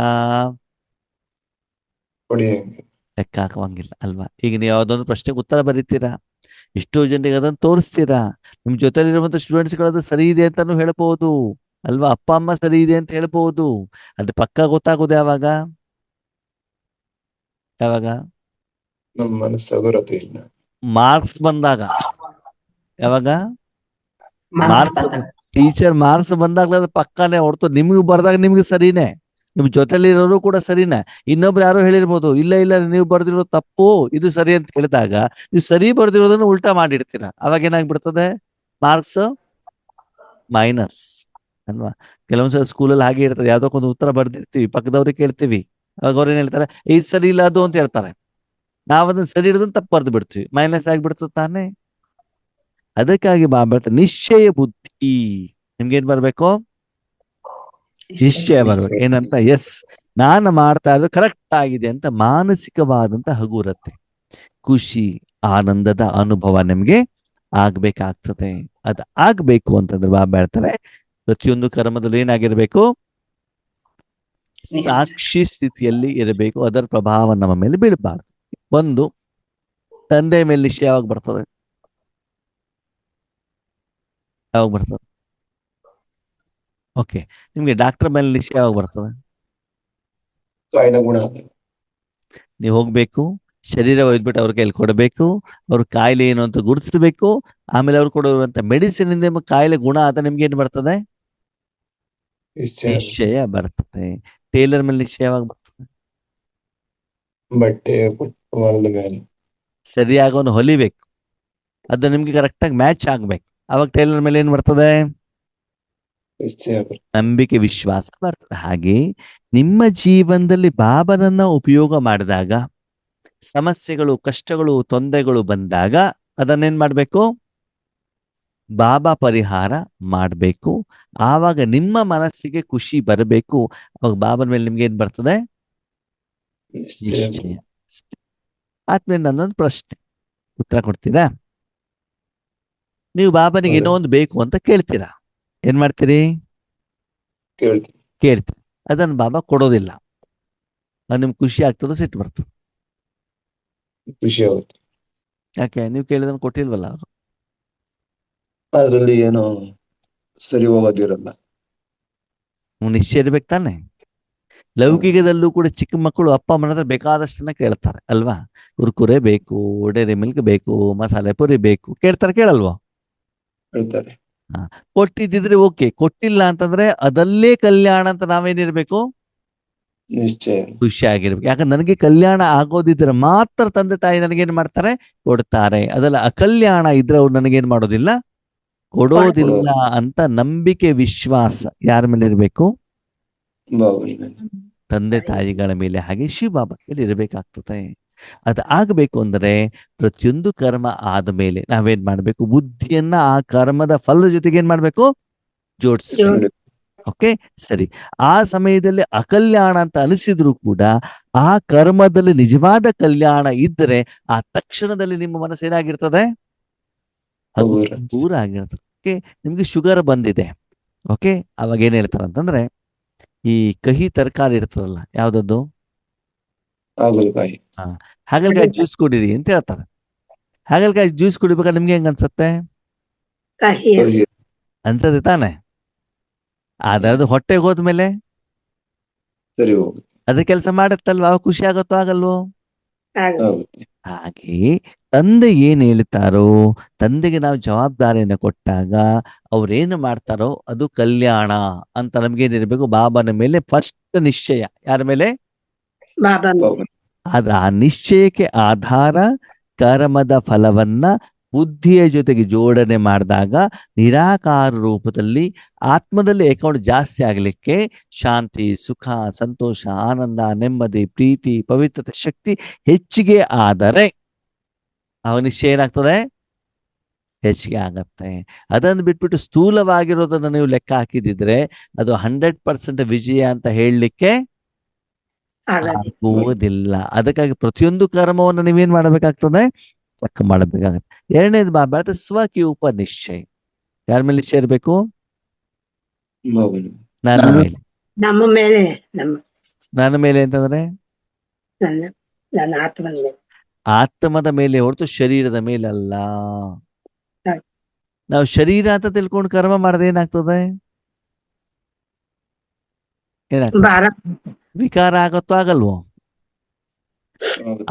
ಲೆಕ್ಕ ಹಾಕುವಂಗಿಲ್ಲ ಅಲ್ವಾ? ಈಗ ನೀವು ಯಾವ್ದೊಂದು ಪ್ರಶ್ನೆಗೆ ಉತ್ತರ ಬರೀತೀರಾ, ಎಷ್ಟೋ ಜನರಿಗೆ ಅದನ್ನು ತೋರಿಸ್ತೀರಾ. ನಿಮ್ ಜೊತೆಲಿರುವಂತ ಸ್ಟೂಡೆಂಟ್ಸ್ಗಳದ್ದು ಸರಿ ಇದೆ ಅಂತಾನು ಹೇಳ್ಬಹುದು ಅಲ್ವಾ? ಅಪ್ಪ ಅಮ್ಮ ಸರಿ ಇದೆ ಅಂತ ಹೇಳ್ಬಹುದು. ಅದು ಪಕ್ಕ ಗೊತ್ತಾಗೋದು ಯಾವಾಗ? ಯಾವಾಗ? ನಮ್ಮ ಮನಸ್ಸು ಹಗುರತೆ ಇಲ್ಲ. ಮಾರ್ಕ್ಸ್ ಬಂದಾಗ. ಯಾವಾಗ? ಟೀಚರ್ ಮಾರ್ಕ್ಸ್ ಬಂದಾಗ್ಲೇ ಅದು ಪಕ್ಕಾನೆ. ಹೊರತು ನಿಮ್ಗೆ ಬರ್ದಾಗ ನಿಮ್ಗೆ ಸರಿನೇ, ನಿಮ್ ಜೊತೆಲಿರೋರು ಕೂಡ ಸರಿನೇ. ಇನ್ನೊಬ್ರು ಯಾರೋ ಹೇಳಿರ್ಬೋದು, ಇಲ್ಲ ಇಲ್ಲ ನೀವು ಬರ್ದಿರೋ ತಪ್ಪು, ಇದು ಸರಿ ಅಂತ ಹೇಳಿದಾಗ ನೀವು ಸರಿ ಬರ್ದಿರೋದನ್ನ ಉಲ್ಟಾ ಮಾಡಿಡ್ತೀರಾ. ಅವಾಗ ಏನಾಗ್ಬಿಡ್ತದೆ? ಮಾರ್ಕ್ಸ್ ಮೈನಸ್ ಅಲ್ವಾ? ಕೆಲವೊಂದ್ಸಲ ಸ್ಕೂಲಲ್ಲಿ ಹಾಗೆ ಇರ್ತದೆ, ಯಾವ್ದಕ್ಕೊಂದು ಉತ್ತರ ಬರ್ದಿರ್ತೀವಿ, ಪಕ್ಕದವ್ರಿಗೆ ಕೇಳ್ತೀವಿ, ಅವಾಗ ಅವ್ರೇನ್ ಹೇಳ್ತಾರೆ, ಇದು ಸರಿ ಇಲ್ಲ ಅದು ಅಂತ ಹೇಳ್ತಾರೆ. ನಾವ್ ಅದನ್ನ ಸರಿ ಇರೋದನ್ನ ತಪ್ಪು ಬರ್ದು ಬಿಡ್ತೀವಿ, ಮೈನಸ್ ಆಗ್ಬಿಡ್ತದೆ ತಾನೇ. ಅದಕ್ಕಾಗಿ ಬಾಬಾ ನಿಶ್ಚಯ ಬುದ್ಧಿ. ನಿಮ್ಗೇನ್ ಬರ್ಬೇಕು? ನಿಶ್ಚಯ ಬರ್ಬೇಕು. ಏನಂತ? ಎಸ್, ನಾನು ಮಾಡ್ತಾ ಇರೋದು ಕರೆಕ್ಟ್ ಆಗಿದೆ ಅಂತ ಮಾನಸಿಕವಾದಂತ ಹಗುರತೆ, ಖುಷಿ, ಆನಂದದ ಅನುಭವ ನಿಮ್ಗೆ ಆಗ್ಬೇಕಾಗ್ತದೆ. ಅದ್ ಆಗ್ಬೇಕು ಅಂತಂದ್ರೆ ಬಾಬಾ ಹೇಳ್ತಾರೆ ಪ್ರತಿಯೊಂದು ಕರ್ಮದಲ್ಲೂ ಏನಾಗಿರ್ಬೇಕು? ಸಾಕ್ಷಿ ಸ್ಥಿತಿಯಲ್ಲಿ ಇರಬೇಕು. ಅದರ ಪ್ರಭಾವ ನಮ್ಮ ಮೇಲೆ ಬೀಳಬಾರ್ದು. ಒಂದು ತಂದೆ ಮೇಲೆ ನಿಶ್ಚಯ ಯಾವಾಗ ಬರ್ತದೆ? ಯಾವಾಗ ಬರ್ತದೆ? ಓಕೆ, ನಿಮ್ಗೆ ಡಾಕ್ಟರ್ ಮೇಲೆ ನಿಶ್ಚಯ ಯಾವಾಗ ಬರ್ತದೆ? ಕಾಯಿಲೆ ಗುಣ ಆದಾಗ. ನೀವು ಹೋಗ್ಬೇಕು, ಶರೀರ ಒಯ್ದ್ಬಿಟ್ಟು ಅವ್ರ ಕೈಲಿ ಕೊಡಬೇಕು, ಅವ್ರ ಕಾಯಿಲೆ ಏನು ಅಂತ ಗುರುತಿಸ್ಬೇಕು, ಆಮೇಲೆ ಅವ್ರು ಕೊಡುವಂತ ಮೆಡಿಸಿನ್ ಇಂದ ಕಾಯಿಲೆ ಗುಣ ಆದ ನಿಮ್ಗೆ ಏನ್ ಬರ್ತದೆ? ನಿಶ್ಚಯ ಬರ್ತದೆ. ಟೇಲರ್ ಮೇಲೆ ನಿಶ್ಚಯ ಯಾವಾಗ ಬರ್ತದೆ? ಬಟ್ಟೆ ಹೊಲದ ಮೇಲೆ ಸರಿಯಾಗಿ ಅವನು ಹೊಲಿಬೇಕು, ಅದು ನಿಮ್ಗೆ ಕರೆಕ್ಟ್ ಆಗಿ ಮ್ಯಾಚ್ ಆಗ್ಬೇಕು. ಅವಾಗ ಟೇಲರ್ ಮೇಲೆ ಏನ್ ಬರ್ತದೆ? ನಿಶ್ಚಯ ಬರ್ತದೆ. ನಂಬಿಕೆ, ವಿಶ್ವಾಸ ಬರ್ತದೆ. ಹಾಗೆ ನಿಮ್ಮ ಜೀವನದಲ್ಲಿ ಬಾಬನನ್ನ ಉಪಯೋಗ ಮಾಡಿದಾಗ ಸಮಸ್ಯೆಗಳು, ಕಷ್ಟಗಳು, ತೊಂದರೆಗಳು ಬಂದಾಗ ಅದನ್ನೇನ್ ಮಾಡ್ಬೇಕು? ಬಾಬಾ ಪರಿಹಾರ ಮಾಡಬೇಕು. ಆವಾಗ ನಿಮ್ಮ ಮನಸ್ಸಿಗೆ ಖುಷಿ ಬರಬೇಕು. ಅವಾಗ ಬಾಬನ ಮೇಲೆ ನಿಮ್ಗೆ ಏನ್ ಬರ್ತದೆ? ನಿಶ್ಚಯ ನಿಶ್ಚಯ. ಆದ್ಮೇಲೆ ನನ್ನೊಂದು ಪ್ರಶ್ನೆ, ಉತ್ತರ ಕೊಡ್ತೀರಾ? ನೀವು ಬಾಬನಿಗೆ ಏನೋ ಒಂದು ಬೇಕು ಅಂತ ಕೇಳ್ತೀರಾ, ಏನ್ ಮಾಡ್ತೀರಿ? ಕೇಳ್ತೀನಿ. ಕೇಳ್ತೀರಿ. ಅದನ್ನ ಬಾಬಾ ಕೊಡೋದಿಲ್ಲ. ಅದು ನಿಮ್ಗೆ ಖುಷಿ ಆಗ್ತದೋ ಸಿಟ್ಟು ಬರ್ತದೆ? ಖುಷಿ ಆಗುತ್ತೆ. ಯಾಕೆ? ನೀವು ಕೇಳಿದನ್ನು ಕೊಟ್ಟಿಲ್ವಲ್ಲ ಅವರು. ಅದ್ರಲ್ಲಿ ಏನೋ ಸರಿ ಹೋಗೋದಿರಲ್ಲ. ನಿಶ್ಚಯ ಇರ್ಬೇಕು ತಾನೆ. ಲೌಕಿಕದಲ್ಲೂ ಕೂಡ ಚಿಕ್ಕ ಮಕ್ಕಳು ಅಪ್ಪ ಅಮ್ಮನ ಹತ್ರ ಬೇಕಾದಷ್ಟನ್ನ ಕೇಳ್ತಾರೆ ಅಲ್ವಾ? ಕುರ್ಕುರೆ ಬೇಕು, ಡೈರಿ ಮಿಲ್ಕ್ ಬೇಕು, ಮಸಾಲೆ ಪುರಿ ಬೇಕು, ಕೇಳ್ತಾರೆ ಕೇಳಲ್ವಾ? ಹೇಳ್ತಾರೆ. ಕೊಟ್ಟಿದ್ದಿದ್ರೆ ಓಕೆ, ಕೊಟ್ಟಿಲ್ಲ ಅಂತಂದ್ರೆ ಅದಲ್ಲೇ ಕಲ್ಯಾಣ ಅಂತ ನಾವೇನಿರ್ಬೇಕು? ನಿಶ್ಚಯ. ಖುಷಿಯಾಗಿರ್ಬೇಕು. ಯಾಕಂದ್ರೆ ನನಗೆ ಕಲ್ಯಾಣ ಆಗೋದಿದ್ರೆ ಮಾತ್ರ ತಂದೆ ತಾಯಿ ನನಗೇನ್ ಮಾಡ್ತಾರೆ? ಕೊಡ್ತಾರೆ. ಅದೆಲ್ಲ ಅಕಲ್ಯಾಣ ಇದ್ರೆ ಅವ್ರು ನನಗೇನ್ ಮಾಡೋದಿಲ್ಲ? ಕೊಡೋದಿಲ್ಲ ಅಂತ ನಂಬಿಕೆ, ವಿಶ್ವಾಸ ಯಾರ ಮೇಲೆ ಇರ್ಬೇಕು? ಬಾಬನ ಮೇಲೆ. ತಂದೆ ತಾಯಿಗಳ ಮೇಲೆ, ಹಾಗೆ ಶಿವಬಾಬಾ ಮೇಲೆ ಇರಬೇಕಾಗ್ತದೆ. ಅದು ಆಗ್ಬೇಕು ಅಂದ್ರೆ ಪ್ರತಿಯೊಂದು ಕರ್ಮ ಆದ ಮೇಲೆ ನಾವೇನ್ ಮಾಡ್ಬೇಕು? ಬುದ್ಧಿಯನ್ನ ಆ ಕರ್ಮದ ಫಲದ ಜೊತೆಗೆ ಏನ್ ಮಾಡ್ಬೇಕು? ಜೋಡಿಸ್ಬೇಕು. ಓಕೆ, ಸರಿ. ಆ ಸಮಯದಲ್ಲಿ ಅಕಲ್ಯಾಣ ಅಂತ ಅನಿಸಿದ್ರು ಕೂಡ ಆ ಕರ್ಮದಲ್ಲಿ ನಿಜವಾದ ಕಲ್ಯಾಣ ಇದ್ದರೆ ಆ ತಕ್ಷಣದಲ್ಲಿ ನಿಮ್ಮ ಮನಸ್ಸು ಏನಾಗಿರ್ತದೆ? ದೂರ ಆಗಿರ್ತದೆ. ಓಕೆ, ನಿಮ್ಗೆ ಶುಗರ್ ಬಂದಿದೆ. ಓಕೆ, ಅವಾಗ ಏನ್ ಹೇಳ್ತಾರೆ ಅಂತಂದ್ರೆ ಈ ಕಹಿ ತರಕಾರಿ ಇರ್ತದಲ್ಲ, ಯಾವ್ದದ್ದು? ಹಾಗಲಕಾಯಿ. ಹಾಗಲಕಾಯಿ ಜ್ಯೂಸ್ ಕುಡೀರಿ ಅಂತ ಹೇಳ್ತಾರೆ. ಹಾಗಲಕಾಯಿ ಜ್ಯೂಸ್ ಕುಡಿಬೇಕಾದ್ರೆ ನಿಮ್ಗೆ ಹೆಂಗ ಅನ್ಸತ್ತೆ? ಅನ್ಸತ್ತೆ ತಾನೆ. ಆದ್ರೆ ಅದು ಹೊಟ್ಟೆಗೆ ಹೋದ್ಮೇಲೆ ಸರಿ ಹೋಗುತ್ತೆ. ಅದ್ರ ಕೆಲಸ ಮಾಡತ್ತಲ್ವಾ? ಅವಾಗ ಖುಷಿ ಆಗತ್ತೋ ಆಗಲ್ವೋ? ಆಗುತ್ತೆ. ಹಾಗೆ ತಂದೆ ಏನ್ ಹೇಳ್ತಾರೋ, ತಂದೆಗೆ ನಾವು ಜವಾಬ್ದಾರಿಯನ್ನು ಕೊಟ್ಟಾಗ ಅವ್ರೇನು ಮಾಡ್ತಾರೋ ಅದು ಕಲ್ಯಾಣ ಅಂತ ನಮ್ಗೇನಿರ್ಬೇಕು? ಬಾಬನ ಮೇಲೆ ಫಸ್ಟ್ ನಿಶ್ಚಯ. ಯಾರ ಮೇಲೆ? ಬಾಬನ. ಆದ್ರೆ ಆ ನಿಶ್ಚಯಕ್ಕೆ ಆಧಾರ ಕರ್ಮದ ಫಲವನ್ನ ಬುದ್ಧಿಯ ಜೊತೆಗೆ ಜೋಡಣೆ ಮಾಡಿದಾಗ ನಿರಾಕಾರ ರೂಪದಲ್ಲಿ ಆತ್ಮದಲ್ಲಿ ಅಕೌಂಟ್ ಜಾಸ್ತಿ ಆಗ್ಲಿಕ್ಕೆ ಶಾಂತಿ, ಸುಖ, ಸಂತೋಷ, ಆನಂದ, ನೆಮ್ಮದಿ, ಪ್ರೀತಿ, ಪವಿತ್ರತೆ ಶಕ್ತಿ ಹೆಚ್ಚಿಗೆ ಆದರೆ ಅವ ನಿಶ್ಚಯ ಏನಾಗ್ತದೆ? ಹೆಚ್ಚಿಗೆ ಆಗತ್ತೆ. ಅದನ್ನು ಬಿಟ್ಬಿಟ್ಟು ಸ್ಥೂಲವಾಗಿರೋದನ್ನ ನೀವು ಲೆಕ್ಕ ಹಾಕಿದಿದ್ರೆ ಅದು 100% ವಿಜಯ ಅಂತ ಹೇಳಲಿಕ್ಕೆ ಆಗುವುದಿಲ್ಲ. ಅದಕ್ಕಾಗಿ ಪ್ರತಿಯೊಂದು ಕರ್ಮವನ್ನು ನೀವೇನ್ ಮಾಡಬೇಕಾಗ್ತದೆ? ಲೆಕ್ಕ ಮಾಡಬೇಕಾಗತ್ತೆ. ಎರಡನೇದು ಬಾಬಾ ಸ್ವಕಿ ಉಪನಿಶ್ಚಯ. ಯಾರ ಮೇಲೆ ನಿಶ್ಚಯ ಇರಬೇಕು? ಬಾಬನ. ನನ್ನ ಮೇಲೆ. ನಮ್ಮ ಮೇಲೆ. ನನ್ನ ಮೇಲೆ ಅಂತಂದ್ರೆ ನನ್ನ ಆತ್ಮದ ಮೇಲೆ. ಆತ್ಮದ ಮೇಲೆ ಹೊರತು ಶರೀರದ ಮೇಲೆ ಅಲ್ಲ. ನಾವು ಶರೀರ ಅಂತ ತಿಳ್ಕೊಂಡು ಕರ್ಮ ಮಾಡದೆ ಏನಾಗ್ತದೆ? ವಿಕಾರ ಆಗತ್ತೋ ಆಗಲ್ವೋ?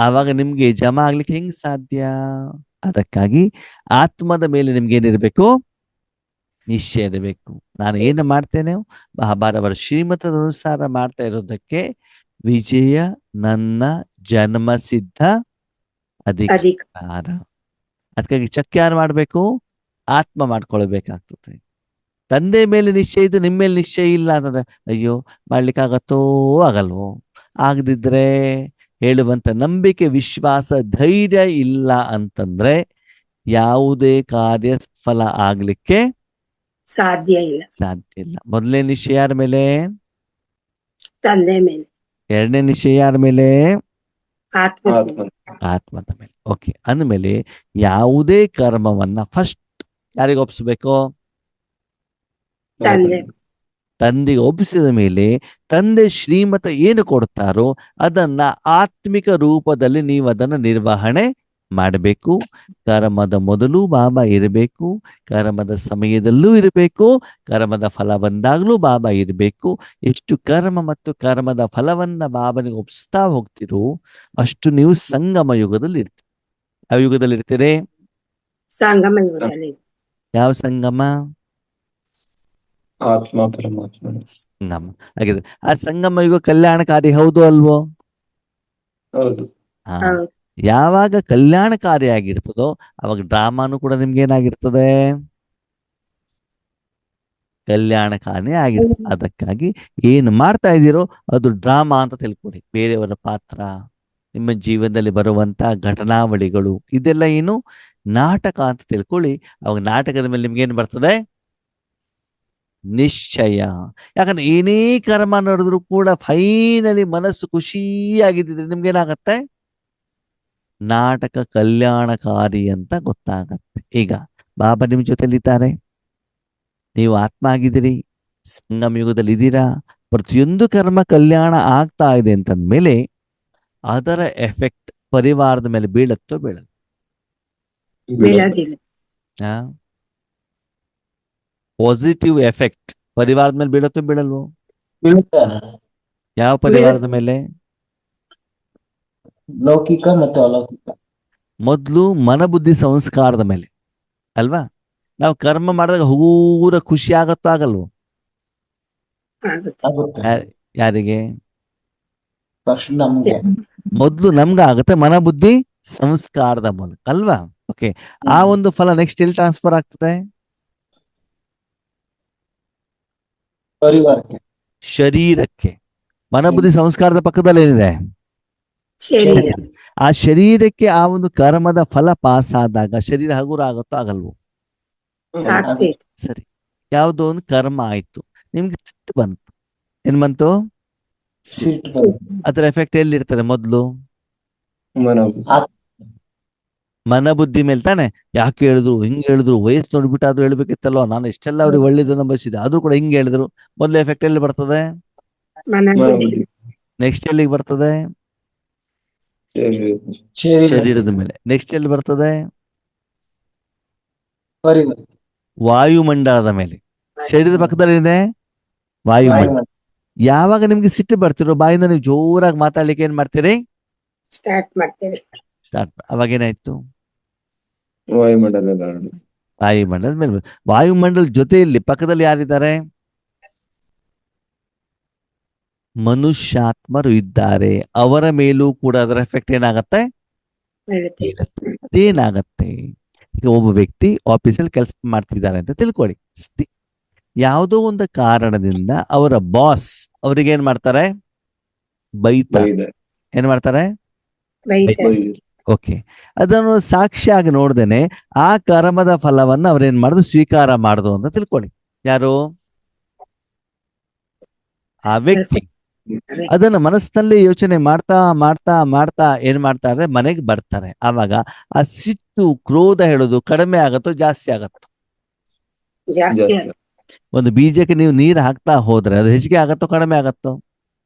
ಆವಾಗ ನಿಮ್ಗೆ ಜಮಾ ಆಗ್ಲಿಕ್ಕೆ ಹೆಂಗ್ ಸಾಧ್ಯ? ಅದಕ್ಕಾಗಿ ಆತ್ಮದ ಮೇಲೆ ನಿಮ್ಗೆ ಏನಿರ್ಬೇಕು? ನಿಶ್ಚಯ ಇರಬೇಕು. ನಾನು ಏನು ಮಾಡ್ತೇನೆ ಬಾಬಾರವರ ಶ್ರೀಮತದ ಅನುಸಾರ ಮಾಡ್ತಾ ಇರೋದಕ್ಕೆ ವಿಜಯ ನನ್ನ ಜನ್ಮ ಸಿದ್ಧ ಅಧಿಕಾರ. ಅದಕ್ಕಾಗಿ ಚೆಕ್ ಯಾರು ಮಾಡ್ಬೇಕು? ಆತ್ಮ ಮಾಡ್ಕೊಳ್ಬೇಕಾಗ್ತದೆ. ತಂದೆ ಮೇಲೆ ನಿಶ್ಚಯ ಇದ್ದು ನಿಮ್ಮ ಮೇಲೆ ನಿಶ್ಚಯ ಇಲ್ಲ ಅಂತಂದ್ರೆ ಅಯ್ಯೋ ಮಾಡ್ಲಿಕ್ಕಾಗತ್ತೋ ಆಗಲ್ವೋ? ಆಗದಿದ್ರೆ ಹೇಳುವಂತ ನಂಬಿಕೆ, ವಿಶ್ವಾಸ, ಧೈರ್ಯ ಇಲ್ಲ ಅಂತಂದ್ರೆ ಯಾವುದೇ ಕಾರ್ಯ ಫಲ ಆಗ್ಲಿಕ್ಕೆ ಸಾಧ್ಯ ಇಲ್ಲ. ಸಾಧ್ಯ ಇಲ್ಲ. ಮೊದಲನೇ ನಿಶ್ಚಯ ಯಾರ ಮೇಲೆ? ತಂದೆ ಮೇಲೆ, ಎರಡನೇ ನಿಶ್ಚಯ ಯಾರ ಮೇಲೆ? ಆತ್ಮ ಆತ್ಮ ಆತ್ಮದ ಮೇಲೆ. ಓಕೆ, ಅಂದಮೇಲೆ ಯಾವುದೇ ಕರ್ಮವನ್ನ ಫಸ್ಟ್ ಯಾರಿಗೆ ಒಪ್ಪಿಸ್ಬೇಕು? ತಂದೆ ತಂದೆಗೆ ಒಪ್ಪಿಸಿದ ಮೇಲೆ ತಂದೆ ಶ್ರೀಮತ ಏನು ಕೊಡ್ತಾರೋ ಅದನ್ನ ಆತ್ಮಿಕ ರೂಪದಲ್ಲಿ ನೀವು ಅದನ್ನ ನಿರ್ವಹಣೆ ಮಾಡಬೇಕು. ಕರ್ಮದ ಮೊದಲು ಬಾಬಾ ಇರಬೇಕು, ಕರ್ಮದ ಸಮಯದಲ್ಲೂ ಇರಬೇಕು, ಕರ್ಮದ ಫಲ ಬಂದಾಗ್ಲೂ ಬಾಬಾ ಇರಬೇಕು. ಎಷ್ಟು ಕರ್ಮ ಮತ್ತು ಕರ್ಮದ ಫಲವನ್ನ ಬಾಬನಿಗೆ ಒಪ್ಪಿಸ್ತಾ ಹೋಗ್ತಿರೋ ಅಷ್ಟು ನೀವು ಸಂಗಮ ಯುಗದಲ್ಲಿ ಇರ್ತೀರಿ. ಯಾವ ಯುಗದಲ್ಲಿ ಇರ್ತೀರಿ? ಸಂಗಮ ಯುಗದಲ್ಲಿ. ಯಾವ ಸಂಗಮ? ಆತ್ಮ ಪರಮಾತ್ಮ ಸಂಗಮ ಹಾಗಿದ್ರೆ ಆ ಸಂಗಮ ಯುಗ ಕಲ್ಯಾಣಕಾರಿ ಹೌದು ಅಲ್ವೋ? ಹೌದು. ಹಾ, ಹೌದು. ಯಾವಾಗ ಕಲ್ಯಾಣಕಾರಿ ಆಗಿರ್ತದೋ ಅವಾಗ ಡ್ರಾಮಾನು ಕೂಡ ನಿಮ್ಗೆ ಏನಾಗಿರ್ತದೆ? ಕಲ್ಯಾಣಕಾರಿ ಆಗಿರ್ತದೆ. ಅದಕ್ಕಾಗಿ ಏನು ಮಾಡ್ತಾ ಇದ್ದೀರೋ ಅದು ಡ್ರಾಮಾ ಅಂತ ತಿಳ್ಕೊಡಿ. ಬೇರೆಯವರ ಪಾತ್ರ, ನಿಮ್ಮ ಜೀವನದಲ್ಲಿ ಬರುವಂತ ಘಟನಾವಳಿಗಳು, ಇದೆಲ್ಲ ಏನು ನಾಟಕ ಅಂತ ತಿಳ್ಕೊಳ್ಳಿ. ಅವಾಗ ನಾಟಕದ ಮೇಲೆ ನಿಮ್ಗೇನು ಬರ್ತದೆ? ನಿಶ್ಚಯ. ಯಾಕಂದ್ರೆ ಏನೇ ಕರ್ಮ ನಡೆದ್ರು ಕೂಡ ಫೈನಲಿ ಮನಸ್ಸು ಖುಷಿಯಾಗಿದ್ದಿದ್ರೆ ನಿಮ್ಗೇನಾಗತ್ತೆ? ನಾಟಕ ಕಲ್ಯಾಣಕಾರಿ ಅಂತ ಗೊತ್ತಾಗತ್ತೆ. ಈಗ ಬಾಬಾ ನಿಮ್ ಜೊತೆಲಿದ್ದಾರೆ, ನೀವು ಆತ್ಮ ಆಗಿದ್ದೀರಿ, ಸಂಗಮ ಯುಗದಲ್ಲಿ ಇದ್ದೀರಾ, ಪ್ರತಿಯೊಂದು ಕರ್ಮ ಕಲ್ಯಾಣ ಆಗ್ತಾ ಇದೆ ಅಂತಂದ್ಮೇಲೆ ಅದರ ಎಫೆಕ್ಟ್ ಪರಿವಾರದ ಮೇಲೆ ಬೀಳತ್ತೋ ಬೀಳಲ್ಲ? ಬೀಳೋದಿಲ್ಲ. ಪಾಸಿಟಿವ್ ಎಫೆಕ್ಟ್ ಪರಿವಾರದ ಮೇಲೆ ಬೀಳತ್ತೋ ಬೀಳಲ್ವೋ? ಬೀಳುತ್ತೆ. ಯಾವ ಪರಿವಾರದ ಮೇಲೆ? ಲೌಕಿಕ ಮತ್ತು ಅಲೌಕಿಕ. ಮೊದಲು ಮನಬುದ್ಧಿ ಸಂಸ್ಕಾರದ ಮೇಲೆ ಅಲ್ವಾ? ನಾವು ಕರ್ಮ ಮಾಡಿದಾಗ ಹೂರ ಖುಷಿ ಆಗತ್ತೋ ಆಗಲ್ವೋ? ಆಗುತ್ತೆ. ಆಗುತ್ತೆ. ಯಾರಿಗೆ? ಫಸ್ಟ್ ನಮ್ಗೆ. ಮೊದಲು ನಮ್ಗೆ ಆಗುತ್ತೆ ಮನಬುದ್ಧಿ ಸಂಸ್ಕಾರದ ಮೂಲಕ ಅಲ್ವಾ? ಓಕೆ, ಆ ಒಂದು ಫಲ ನೆಕ್ಸ್ಟ್ ಎಲ್ಲಿ ಟ್ರಾನ್ಸ್ಫರ್ ಆಗ್ತದೆ? ಪರಿವಾರಕ್ಕೆ. ಶರೀರಕ್ಕೆ. ಮನಬುದ್ಧಿ ಸಂಸ್ಕಾರದ ಪಕ್ಕದಲ್ಲಿ ಏನಿದೆ? ಶರೀರ ಆ ಶರೀರಕ್ಕೆ ಆ ಒಂದು ಕರ್ಮದ ಫಲ ಪಾಸ್ ಆದಾಗ ಶರೀರ ಹಗುರ ಆಗುತ್ತೋ ಆಗಲ್ವೋ? ಆಗ್ತೈತೆ. ಸರಿ, ಯಾವುದೋ ಒಂದು ಕರ್ಮ ಆಯ್ತು, ನಿಮ್ಗೆ ಸಿಟ್ಟು ಬಂತು. ಏನ್ ಬಂತು? ಸಿಟ್ಟು ಬರುತ್ತೆ. ಅದರ ಎಫೆಕ್ಟ್ ಎಲ್ಲಿರ್ತದೆ? ಮೊದಲು ಮನೋಬುದ್ಧಿ. ಮನಬುದ್ಧಿ ಮೇಲೆ ತಾನೆ. ಯಾಕೆ ಹೇಳಿದ್ರು, ಹಿಂಗ್ ಹೇಳಿದ್ರು, ವಯಸ್ಸು ನೋಡ್ಬಿಟ್ಟು ಆದ್ರೂ ಹೇಳ್ಬೇಕಿತ್ತಲ್ವ, ನಾನು ಎಷ್ಟೆಲ್ಲ ಅವ್ರಿಗೆ ಒಳ್ಳೇದನ್ನ ಬಯಸಿದೆ ಆದ್ರೂ ಕೂಡ ಹಿಂಗ್ ಹೇಳಿದ್ರು. ಮೊದ್ಲು ಎಫೆಕ್ಟ್ ಎಲ್ಲಿ ಬರ್ತದೆ? ಮನಬುದ್ಧಿ. ನೆಕ್ಸ್ಟ್ ಎಲ್ಲಿಗೆ ಬರ್ತದೆ? ಶರೀರ. ಶರೀರದ ಮೇಲೆ. ನೆಕ್ಸ್ಟ್ ಎಲ್ಲಿ ಬರ್ತದೆ? ಪರಿವಾರ. ವಾಯುಮಂಡಲದ ಮೇಲೆ. ಶರೀರದ ಪಕ್ಕದಲ್ಲಿ ಇದೆ ವಾಯುಮಂಡಲ. ವಾಯುಮಂಡಲ. ಯಾವಾಗ ನಿಮ್ಗೆ ಸಿಟ್ಟು ಬರ್ತಿರೋ ಬಾಯಿಂದ ನೀವು ಜೋರಾಗಿ ಮಾತಾಡ್ಲಿಕ್ಕೆ ಏನ್ ಮಾಡ್ತೀರಿ? ಸ್ಟಾರ್ಟ್ ಮಾಡ್ತೇವೆ. ಸ್ಟಾರ್ಟ್. ಅವಾಗ ಏನಾಯ್ತು? ವಾಯುಮಂಡಲ. ವಾಯುಮಂಡಲದ ಮೇಲೆ. ವಾಯುಮಂಡಲ ಜೊತೆಯಲ್ಲಿ ಪಕ್ಕದಲ್ಲಿ ಯಾರಿದ್ದಾರೆ? ಮನುಷ್ಯಾತ್ಮರು ಇದ್ದಾರೆ. ಅವರ ಮೇಲೂ ಕೂಡ ಅದರ ಎಫೆಕ್ಟ್ ಏನಾಗತ್ತೆ? ಬೀಳುತ್ತೆ. ಅದೇನಾಗತ್ತೆ? ಈಗ ಒಬ್ಬ ವ್ಯಕ್ತಿ ಆಫೀಸಲ್ಲಿ ಕೆಲಸ ಮಾಡ್ತಿದ್ದಾರೆ ಅಂತ ತಿಳ್ಕೊಳ್ಳಿ. ಯಾವುದೋ ಒಂದು ಕಾರಣದಿಂದ ಅವರ ಬಾಸ್ ಅವ್ರಿಗೆ ಏನ್ ಮಾಡ್ತಾರೆ? ಬೈತಾರೆ. ಏನ್ ಮಾಡ್ತಾರೆ? ಬೈತಾರೆ. ಓಕೆ, ಅದನ್ನು ಸಾಕ್ಷಿಯಾಗಿ ನೋಡ್ದೇನೆ ಆ ಕರ್ಮದ ಫಲವನ್ನ ಅವ್ರೇನ್ ಮಾಡುದು? ಸ್ವೀಕಾರ ಮಾಡುದು ಅಂತ ತಿಳ್ಕೊಳ್ಳಿ. ಯಾರು? ಆ ವ್ಯಕ್ತಿ. ಅದನ್ನ ಮನಸ್ಸಿನಲ್ಲಿ ಯೋಚನೆ ಮಾಡ್ತಾ ಮಾಡ್ತಾ ಮಾಡ್ತಾ ಏನ್ ಮಾಡ್ತಾರೆ? ಮನೆಗೆ ಬರ್ತಾರೆ. ಆವಾಗ ಆ ಸಿಟ್ಟು ಕ್ರೋಧ ಹೇಳೋದು ಕಡಿಮೆ ಆಗತ್ತೋ ಜಾಸ್ತಿ ಆಗತ್ತೋ? ಜಾಸ್ತಿ ಆಗುತ್ತೆ. ಒಂದು ಬೀಜಕ್ಕೆ ನೀವು ನೀರು ಹಾಕ್ತಾ ಹೋದ್ರೆ ಅದು ಹೆಚ್ಚಿಗೆ ಆಗತ್ತೋ ಕಡಿಮೆ ಆಗತ್ತೋ?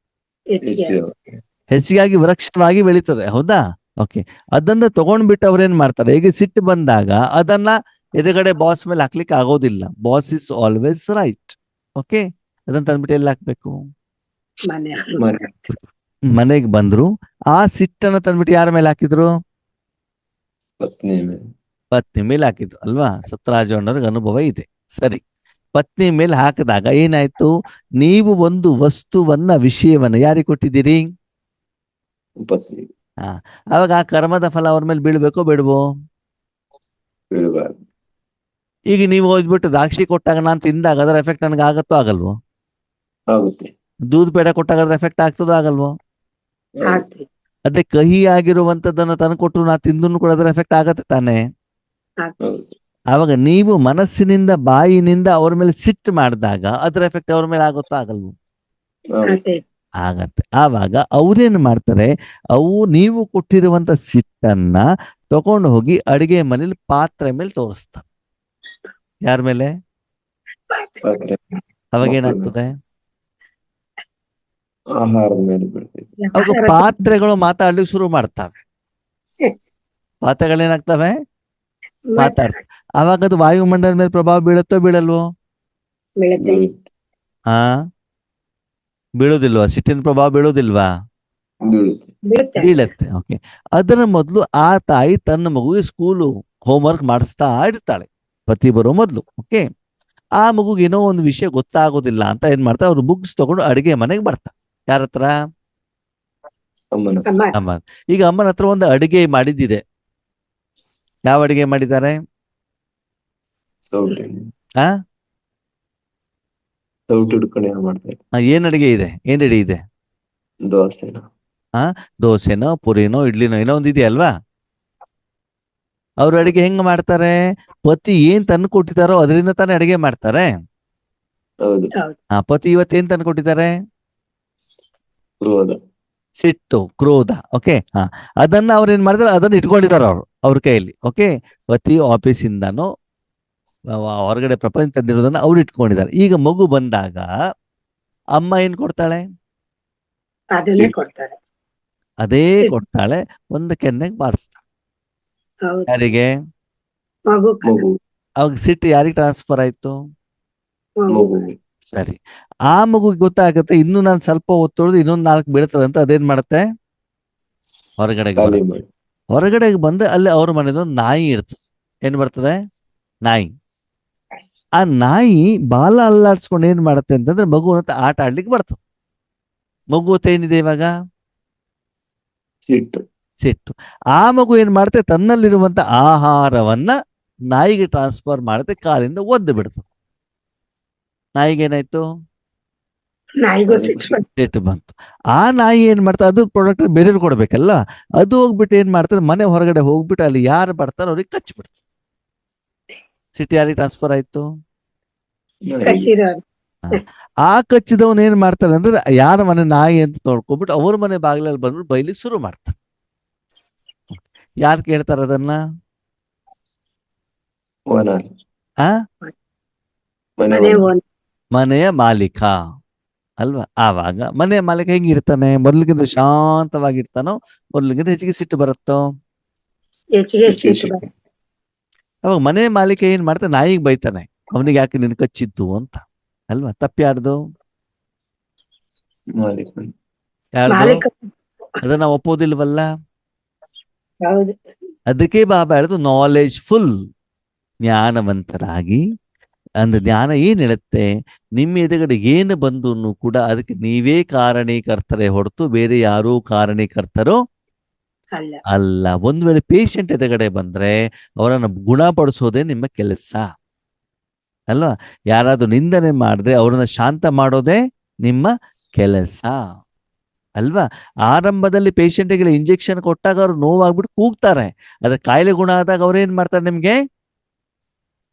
ಹೆಚ್ಚಿಗೆ ಆಗುತ್ತೆ. ಹೆಚ್ಚಿಗಾಗಿ ವೃಕ್ಷವಾಗಿ ಬೆಳೀತದೆ, ಹೌದಾ? ಓಕೆ, ಅದನ್ನ ತಗೊಂಡ್ಬಿಟ್ಟು ಅವ್ರೇನ್ ಮಾಡ್ತಾರೆ? ಈಗ ಸಿಟ್ಟು ಬಂದಾಗ ಅದನ್ನ ಎದುರುಗಡೆ ಬಾಸ್ ಮೇಲೆ ಹಾಕ್ಲಿಕ್ಕೆ ಆಗೋದಿಲ್ಲ. Boss is always right. Okay, ಅದನ್ನ ತಂದ್ಬಿಟ್ಟು ಎಲ್ಲಿ ಹಾಕ್ಬೇಕು? ಮನೆಗೆ ಬಂದ್ರು. ಆ ಸಿಟ್ಟನ್ನ ತಂದ್ಬಿಟ್ಟು ಯಾರ ಮೇಲೆ ಹಾಕಿದ್ರು? ಪತ್ನಿ ಮೇಲೆ ಹಾಕಿದ್ರು ಅಲ್ವಾ? ಸತ್ಯರಾಜಣ್ಣವ್ರಿಗೆ ಅನುಭವ ಇದೆ. ಸರಿ, ಪತ್ನಿ ಮೇಲೆ ಹಾಕಿದಾಗ ಏನಾಯ್ತು? ನೀವು ಒಂದು ವಸ್ತುವನ್ನ ವಿಷಯವನ್ನ ಯಾರಿಗೆ ಕೊಟ್ಟಿದ್ದೀರಿ? ಅವಾಗ ಆ ಕರ್ಮದ ಫಲ ಅವ್ರ ಮೇಲೆ ಬೀಳ್ಬೇಕೋ ಬೇಡವೋ? ಈಗ ನೀವು ಹೋಗ್ಬಿಟ್ಟು ದ್ರಾಕ್ಷಿ ಕೊಟ್ಟಾಗ ನಾನು ತಿಂದಾಗ ಅದರ ಎಫೆಕ್ಟ್ ನನಗೆ ಆಗತ್ತೋ ಆಗಲ್ವೋ? ದೂದ್ ಪೇಡ ಕೊಟ್ಟಾಗ ಅದ್ರ ಎಫೆಕ್ಟ್ ಆಗ್ತದೋ ಆಗಲ್ವೋ? ಅದೇ ಕಹಿ ಆಗಿರುವಂತದ್ದನ್ನ ತಂದು ಕೊಟ್ಟರು ನಾ ತಿಂದು ಕೂಡ ಅದರ ಎಫೆಕ್ಟ್ ಆಗತ್ತೆ ತಾನೆ? ಹೌದು. ಆವಾಗ ನೀವು ಮನಸ್ಸಿನಿಂದ ಬಾಯಿನಿಂದ ಅವ್ರ ಮೇಲೆ ಸಿಟ್ಟು ಮಾಡಿದಾಗ ಅದರ ಎಫೆಕ್ಟ್ ಅವ್ರ ಮೇಲೆ ಆಗುತ್ತೋ ಆಗಲ್ವೋ? ಆಗ್ತೈತೆ. ಆಗತ್ತೆ. ಆವಾಗ ಅವ್ರೇನು ಮಾಡ್ತಾರೆ, ಅವು ನೀವು ಕೊಟ್ಟಿರುವಂತ ಸಿಟ್ಟನ್ನ ತಗೊಂಡು ಹೋಗಿ ಅಡಿಗೆ ಮನೇಲಿ ಪಾತ್ರೆ ಮೇಲೆ ತೋರಿಸ್ತಾರೆ. ಯಾರ ಮೇಲೆ? ಪಾತ್ರೆ ಅವಾಗ ಮಕ್ಕಳ ಏನಾಗ್ತದೆ? ಆಹಾರದ ಮೇಲೆ ಬೀಳ್ತೈತಿ. ಅವಾಗ ಆಹಾರ ಪಾತ್ರೆಗಳು ಮಾತಾಡ್ಲಿಕ್ಕೆ ಶುರು ಮಾಡ್ತವೆ. ಪಾತ್ರೆಗಳೇನಾಗ್ತವೆ? ಮಾತಾಡ್ತವೆ. ಅವಾಗ ಅದು ವಾಯುಮಂಡಲದ ಮೇಲೆ ಪ್ರಭಾವ ಬೀಳುತ್ತೋ ಬೀಳಲ್ವೋ? ಬೀಳುತ್ತೆ. ಆ ಬೀಳೋದಿಲ್ವಾ? ಸಿಟ್ಟಿನ ಪ್ರಭಾವ ಬೀಳೋದಿಲ್ವಾ? ಬೀಳುತ್ತೆ. ಬೀಳುತ್ತೆ. ಬೀಳತ್ತೆ. ಓಕೆ. ಅದರ ಮೊದಲು ಆ ತಾಯಿ ತನ್ನ ಮಗುವಿಗೆ ಸ್ಕೂಲು ಹೋಮ್ವರ್ಕ್ ಮಾಡಿಸ್ತಾ ಇರ್ತಾಳೆ ಪತಿ ಬರೋ ಮೊದಲು. ಓಕೆ. ಆ ಮಗುಗೆ ಏನೋ ಒಂದು ವಿಷಯ ಗೊತ್ತಾಗೋದಿಲ್ಲ ಅಂತ ಏನ್ ಮಾಡ್ತಾರೆ, ಅವ್ರು ಬುಕ್ಸ್ ತಗೊಂಡು ಅಡಿಗೆ ಮನೆಗೆ ಬರ್ತಾರೆ. ಯಾರ ಹತ್ರ? ಅಮ್ಮನ ಅಮ್ಮ ಅಮ್ಮ. ಈಗ ಅಮ್ಮನ ಹತ್ರ ಒಂದು ಅಡಿಗೆ ಮಾಡಿದ್ದಿದೆ. ಯಾವ ಅಡಿಗೆ ಮಾಡಿದ್ದಾರೆ? ಸೌಟು ಆ ಸೌಟು ಹಿಡ್ಕೊಂಡು ಏನ್ ಮಾಡ್ತಾರೆ? ಏನ್ ಅಡಿಗೆ ಇದೆ? ಏನ್ ರೆಡಿ ಇದೆ? ದೋಸೆನ ದೋಸೆನೋ ಪುರಿನೋ ಇಡ್ಲಿನೋ ಏನೋ ಒಂದ್ ಇದೆಯಲ್ವಾ? ಅವ್ರ ಅಡಿಗೆ ಹೆಂಗ್ ಮಾಡ್ತಾರೆ? ಪತಿ ಏನ್ ತಂದು ಕೊಟ್ಟಿದ್ದಾರೋ ಅದರಿಂದ ತಾನೇ ಅಡಿಗೆ ಮಾಡ್ತಾರೆ. ಹೌದು. ಪತಿ ಇವತ್ತೇನ್ ತಂದು ಕೊಟ್ಟಿದ್ದಾರೆ? ಕ್ರೋಧ. ಸಿಟ್ಟು, ಕ್ರೋಧ. ಓಕೆ. ಅದನ್ನ ಅವ್ರು ಏನ್ ಮಾಡಿದಾರೆ, ಅದನ್ನ ಇಟ್ಕೊಂಡಿದ್ದಾರೆ ಅವ್ರ ಕೈಯಲ್ಲಿ. ಓಕೆ. ಪತಿ ಆಫೀಸಿಂದನೋ ಹೊರಗಡೆ ಪ್ರಪಂಚ ತಂದಿರೋದನ್ನ ಅವ್ರು ಇಟ್ಕೊಂಡಿದ್ದಾರೆ. ಈಗ ಮಗು ಬಂದಾಗ ಅಮ್ಮ ಏನ್ ಕೊಡ್ತಾಳೆ? ಅದನ್ನೇ ಕೊಡ್ತಾರೆ. ಅದೇ ಸಿಟ್ಟು. ಕೊಡ್ತಾಳೆ. ಒಂದು ಕೆನ್ನೆಗೆ ಬಾರಿಸ್ತಾಳೆ. ಹೌದು. ಯಾರಿಗೆ? ಮಗು ಮಗು ಅವಾಗ ಸಿಟ್ಟು ಯಾರಿಗೆ ಟ್ರಾನ್ಸ್ಫರ್ ಆಯ್ತು? ಮಗು ಮಗು ಸರಿ. ಆ ಮಗುಗೆ ಗೊತ್ತಾಗತ್ತೆ, ಇನ್ನು ನಾನು ಸ್ವಲ್ಪ ಹೊತ್ತೊಳ್ದು ಇನ್ನೊಂದ್ 4 ಬೀಳ್ತದೆ ಅಂತ ಅದೇನ್ ಮಾಡುತ್ತೆ? ಹೊರಗಡೆಗೆ ಖಾಲಿ ಬರುತ್ತೆ. ಮಾಡಿ. ಹೊರಗಡೆಗೆ ಬಂದು ಅಲ್ಲಿ ಅವ್ರ ಮನೇಲಿ ಒಂದು ನಾಯಿ ಇರ್ತದೆ. ಏನ್ ಬರ್ತದೆ? ನಾಯಿ. ಆ ನಾಯಿ ಬಾಲ ಅಲ್ಲಾಡ್ಸ್ಕೊಂಡು ಏನ್ ಮಾಡುತ್ತೆ ಅಂತಂದ್ರೆ ಮಗುವಿನ ಹತ್ರ ಆಟ ಆಡ್ಲಿಕ್ಕೆ ಬರ್ತದೆ. ಮಗು ಹೊತ್ತು ಏನಿದೆ ಇವಾಗ? ಸಿಟ್ಟು. ಸಿಟ್ಟು. ಆ ಮಗು ಏನ್ ಮಾಡುತ್ತೆ, ತನ್ನಲ್ಲಿರುವಂತ ಆಹಾರವನ್ನ ನಾಯಿಗೆ ಟ್ರಾನ್ಸ್ಫರ್ ಮಾಡುತ್ತೆ, ಕಾಲಿಂದ ಒದ್ದು ಬಿಡ್ತದೆ. ನಾಯಿಗೆ ಏನಾಯ್ತು? ನಾಯಿಗೂ ಸಿಟ್ಟು ಬಂತು. ಸಿಟ್ಟು ಬಂತು. ಆ ನಾಯಿ ಏನ್ ಮಾಡ್ತಾರೆ, ಅದು ಪ್ರಾಡಕ್ಟ್ ಬೇರೆಯವ್ರು ಕೊಡ್ಬೇಕಲ್ಲ, ಅದು ಹೋಗ್ಬಿಟ್ಟು ಏನ್ ಮಾಡ್ತಾರೆ, ಮನೆ ಹೊರಗಡೆ ಹೋಗ್ಬಿಟ್ಟು ಅಲ್ಲಿ ಯಾರು ಬರ್ತಾರೋ ಅವ್ರಿಗೆ ಕಚ್ಚಿಬಿಡ್ತದೆ. ಸಿಟ್ಟು ಯಾರಿಗೆ ಟ್ರಾನ್ಸ್ಫರ್ ಆಯ್ತು? ಕಚ್ಚಿರೋ ಆ ಕಚ್ಚಿದವನ್ ಏನ್ ಮಾಡ್ತಾರೆ ಅಂದ್ರೆ ಯಾರ ಮನೆ ನಾಯಿ ಅಂತ ನೋಡ್ಕೊಬಿಟ್ಟು ಅವ್ರ ಮನೆ ಬಾಗಿಲಲ್ಲಿ ಬಂದ್ಬಿಟ್ಟು ಬೈಲಿಕ್ಕೆ ಶುರು ಮಾಡ್ತಾರೆ. ಯಾರು ಕೇಳ್ತಾರ ಅದನ್ನ? ವನ. ಆ ಮನೆ ಮನೆ ವನ. ಒಂದು ಮನೆಯ ಮಾಲೀಕ ಅಲ್ವಾ? ಆವಾಗ ಮನೆಯ ಮಾಲೀಕ ಹೆಂಗಿರ್ತಾನೆ? ಮೊದ್ಲಿಗಿಂತ ಶಾಂತವಾಗಿರ್ತಾನೋ, ಮೊದ್ಲಿಗಿಂತ ಹೆಚ್ಚಿಗೆ ಸಿಟ್ಟು ಬರುತ್ತೋ? ಹೆಚ್ಚಿಗೆ ಸಿಟ್ಟು ಬಂತು. ಅವಾಗ ಮನೆ ಮಾಲೀಕ ಏನ್ ಮಾಡ್ತಾನೆ, ನಾಯಿಗೆ ಬೈತಾನೆ, ಅವನಿಗೆ ಯಾಕೆ ನಿನ್ ಕಚ್ಚಿದ್ದು ಅಂತ. ಅಲ್ವಾ? ತಪ್ಪ್ಯಾರ್ದು? ಮಾಲೀಕ. ಯಾರ್ದು? ಮಾಲೀಕ. ಅದನ್ನ ಒಪ್ಪೋದಿಲ್ವಲ್ಲ. ಹೌದು. ಅದಕ್ಕೆ ಬಾಬಾ ಹೇಳುದು ನಾಲೆಜ್ ಫುಲ್, ಜ್ಞಾನವಂತರಾಗಿ. ಅಂದ್ರೆ ಜ್ಞಾನ ಏನ್ ಹೇಳುತ್ತೆ, ನಿಮ್ಮ ಎದುರುಗಡೆ ಏನು ಬಂದು ಕೂಡ ಅದಕ್ಕೆ ನೀವೇ ಕಾರಣೀಕರ್ತರೆ ಹೊರತು ಬೇರೆ ಯಾರೂ ಕಾರಣೀಕರ್ತರೋ ಅಲ್ಲ. ಅಲ್ಲ. ಒಂದ್ ವೇಳೆ ಪೇಷಂಟ್ ಎದುರುಗಡೆ ಬಂದ್ರೆ ಅವರನ್ನು ಗುಣಪಡಿಸೋದೇ ನಿಮ್ಮ ಕೆಲಸ ಅಲ್ವಾ? ಯಾರಾದ್ರೂ ನಿಂದನೆ ಮಾಡಿದ್ರೆ ಅವ್ರನ್ನ ಶಾಂತ ಮಾಡೋದೇ ನಿಮ್ಮ ಕೆಲಸ ಅಲ್ವಾ? ಆರಂಭದಲ್ಲಿ ಪೇಷಂಟ್ಗೆ ಇಂಜೆಕ್ಷನ್ ಕೊಟ್ಟಾಗ ಅವ್ರು ನೋವಾಗ್ಬಿಟ್ಟು ಕೂಗ್ತಾರೆ. ಅದ್ರ ಕಾಯಿಲೆ ಗುಣ ಆದಾಗ ಅವ್ರು ಏನ್ ಮಾಡ್ತಾರೆ, ನಿಮ್ಗೆ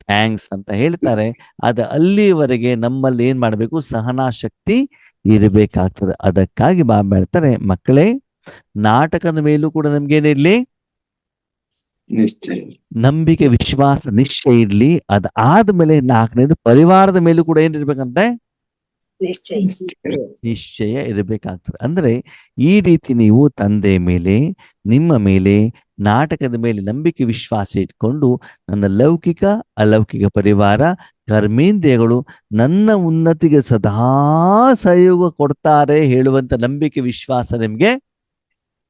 ಥ್ಯಾಂಕ್ಸ್ ಅಂತ ಹೇಳ್ತಾರೆ. ಅದ ಅಲ್ಲಿವರೆಗೆ ನಮ್ಮಲ್ಲಿ ಏನ್ ಮಾಡ್ಬೇಕು, ಸಹನಾ ಶಕ್ತಿ ಇರಬೇಕಾಗ್ತದೆ. ಅದಕ್ಕಾಗಿ ಬಾಬಾ ಹೇಳ್ತಾರೆ, ಮಕ್ಕಳೇ, ನಾಟಕದ ಮೇಲೂ ಕೂಡ ನಮ್ಗೇನಿರ್ಲಿ, ನಿಶ್ಚಯ. ನಂಬಿಕೆ, ವಿಶ್ವಾಸ, ನಿಶ್ಚಯ ಇರ್ಲಿ. ಅದಾದ್ಮೇಲೆ 4ನೇದು ಪರಿವಾರದ ಮೇಲೂ ಕೂಡ ಏನಿರ್ಬೇಕಂತೆ, ನಿಶ್ಚಯ. ನಿಶ್ಚಯ ಇರಬೇಕಾಗ್ತದೆ. ಅಂದ್ರೆ ಈ ರೀತಿ ನೀವು ತಂದೆ ಮೇಲೆ, ನಿಮ್ಮ ಮೇಲೆ, ನಾಟಕದ ಮೇಲೆ ನಂಬಿಕೆ ವಿಶ್ವಾಸ ಇಟ್ಕೊಂಡು ನನ್ನ ಲೌಕಿಕ ಅಲೌಕಿಕ ಪರಿವಾರ ಕರ್ಮೇಂದ್ರಿಯಗಳು ನನ್ನ ಉನ್ನತಿಗೆ ಸದಾ ಸಹಯೋಗ ಕೊಡ್ತಾರೆ ಹೇಳುವಂತ ನಂಬಿಕೆ ವಿಶ್ವಾಸ ನಿಮ್ಗೆ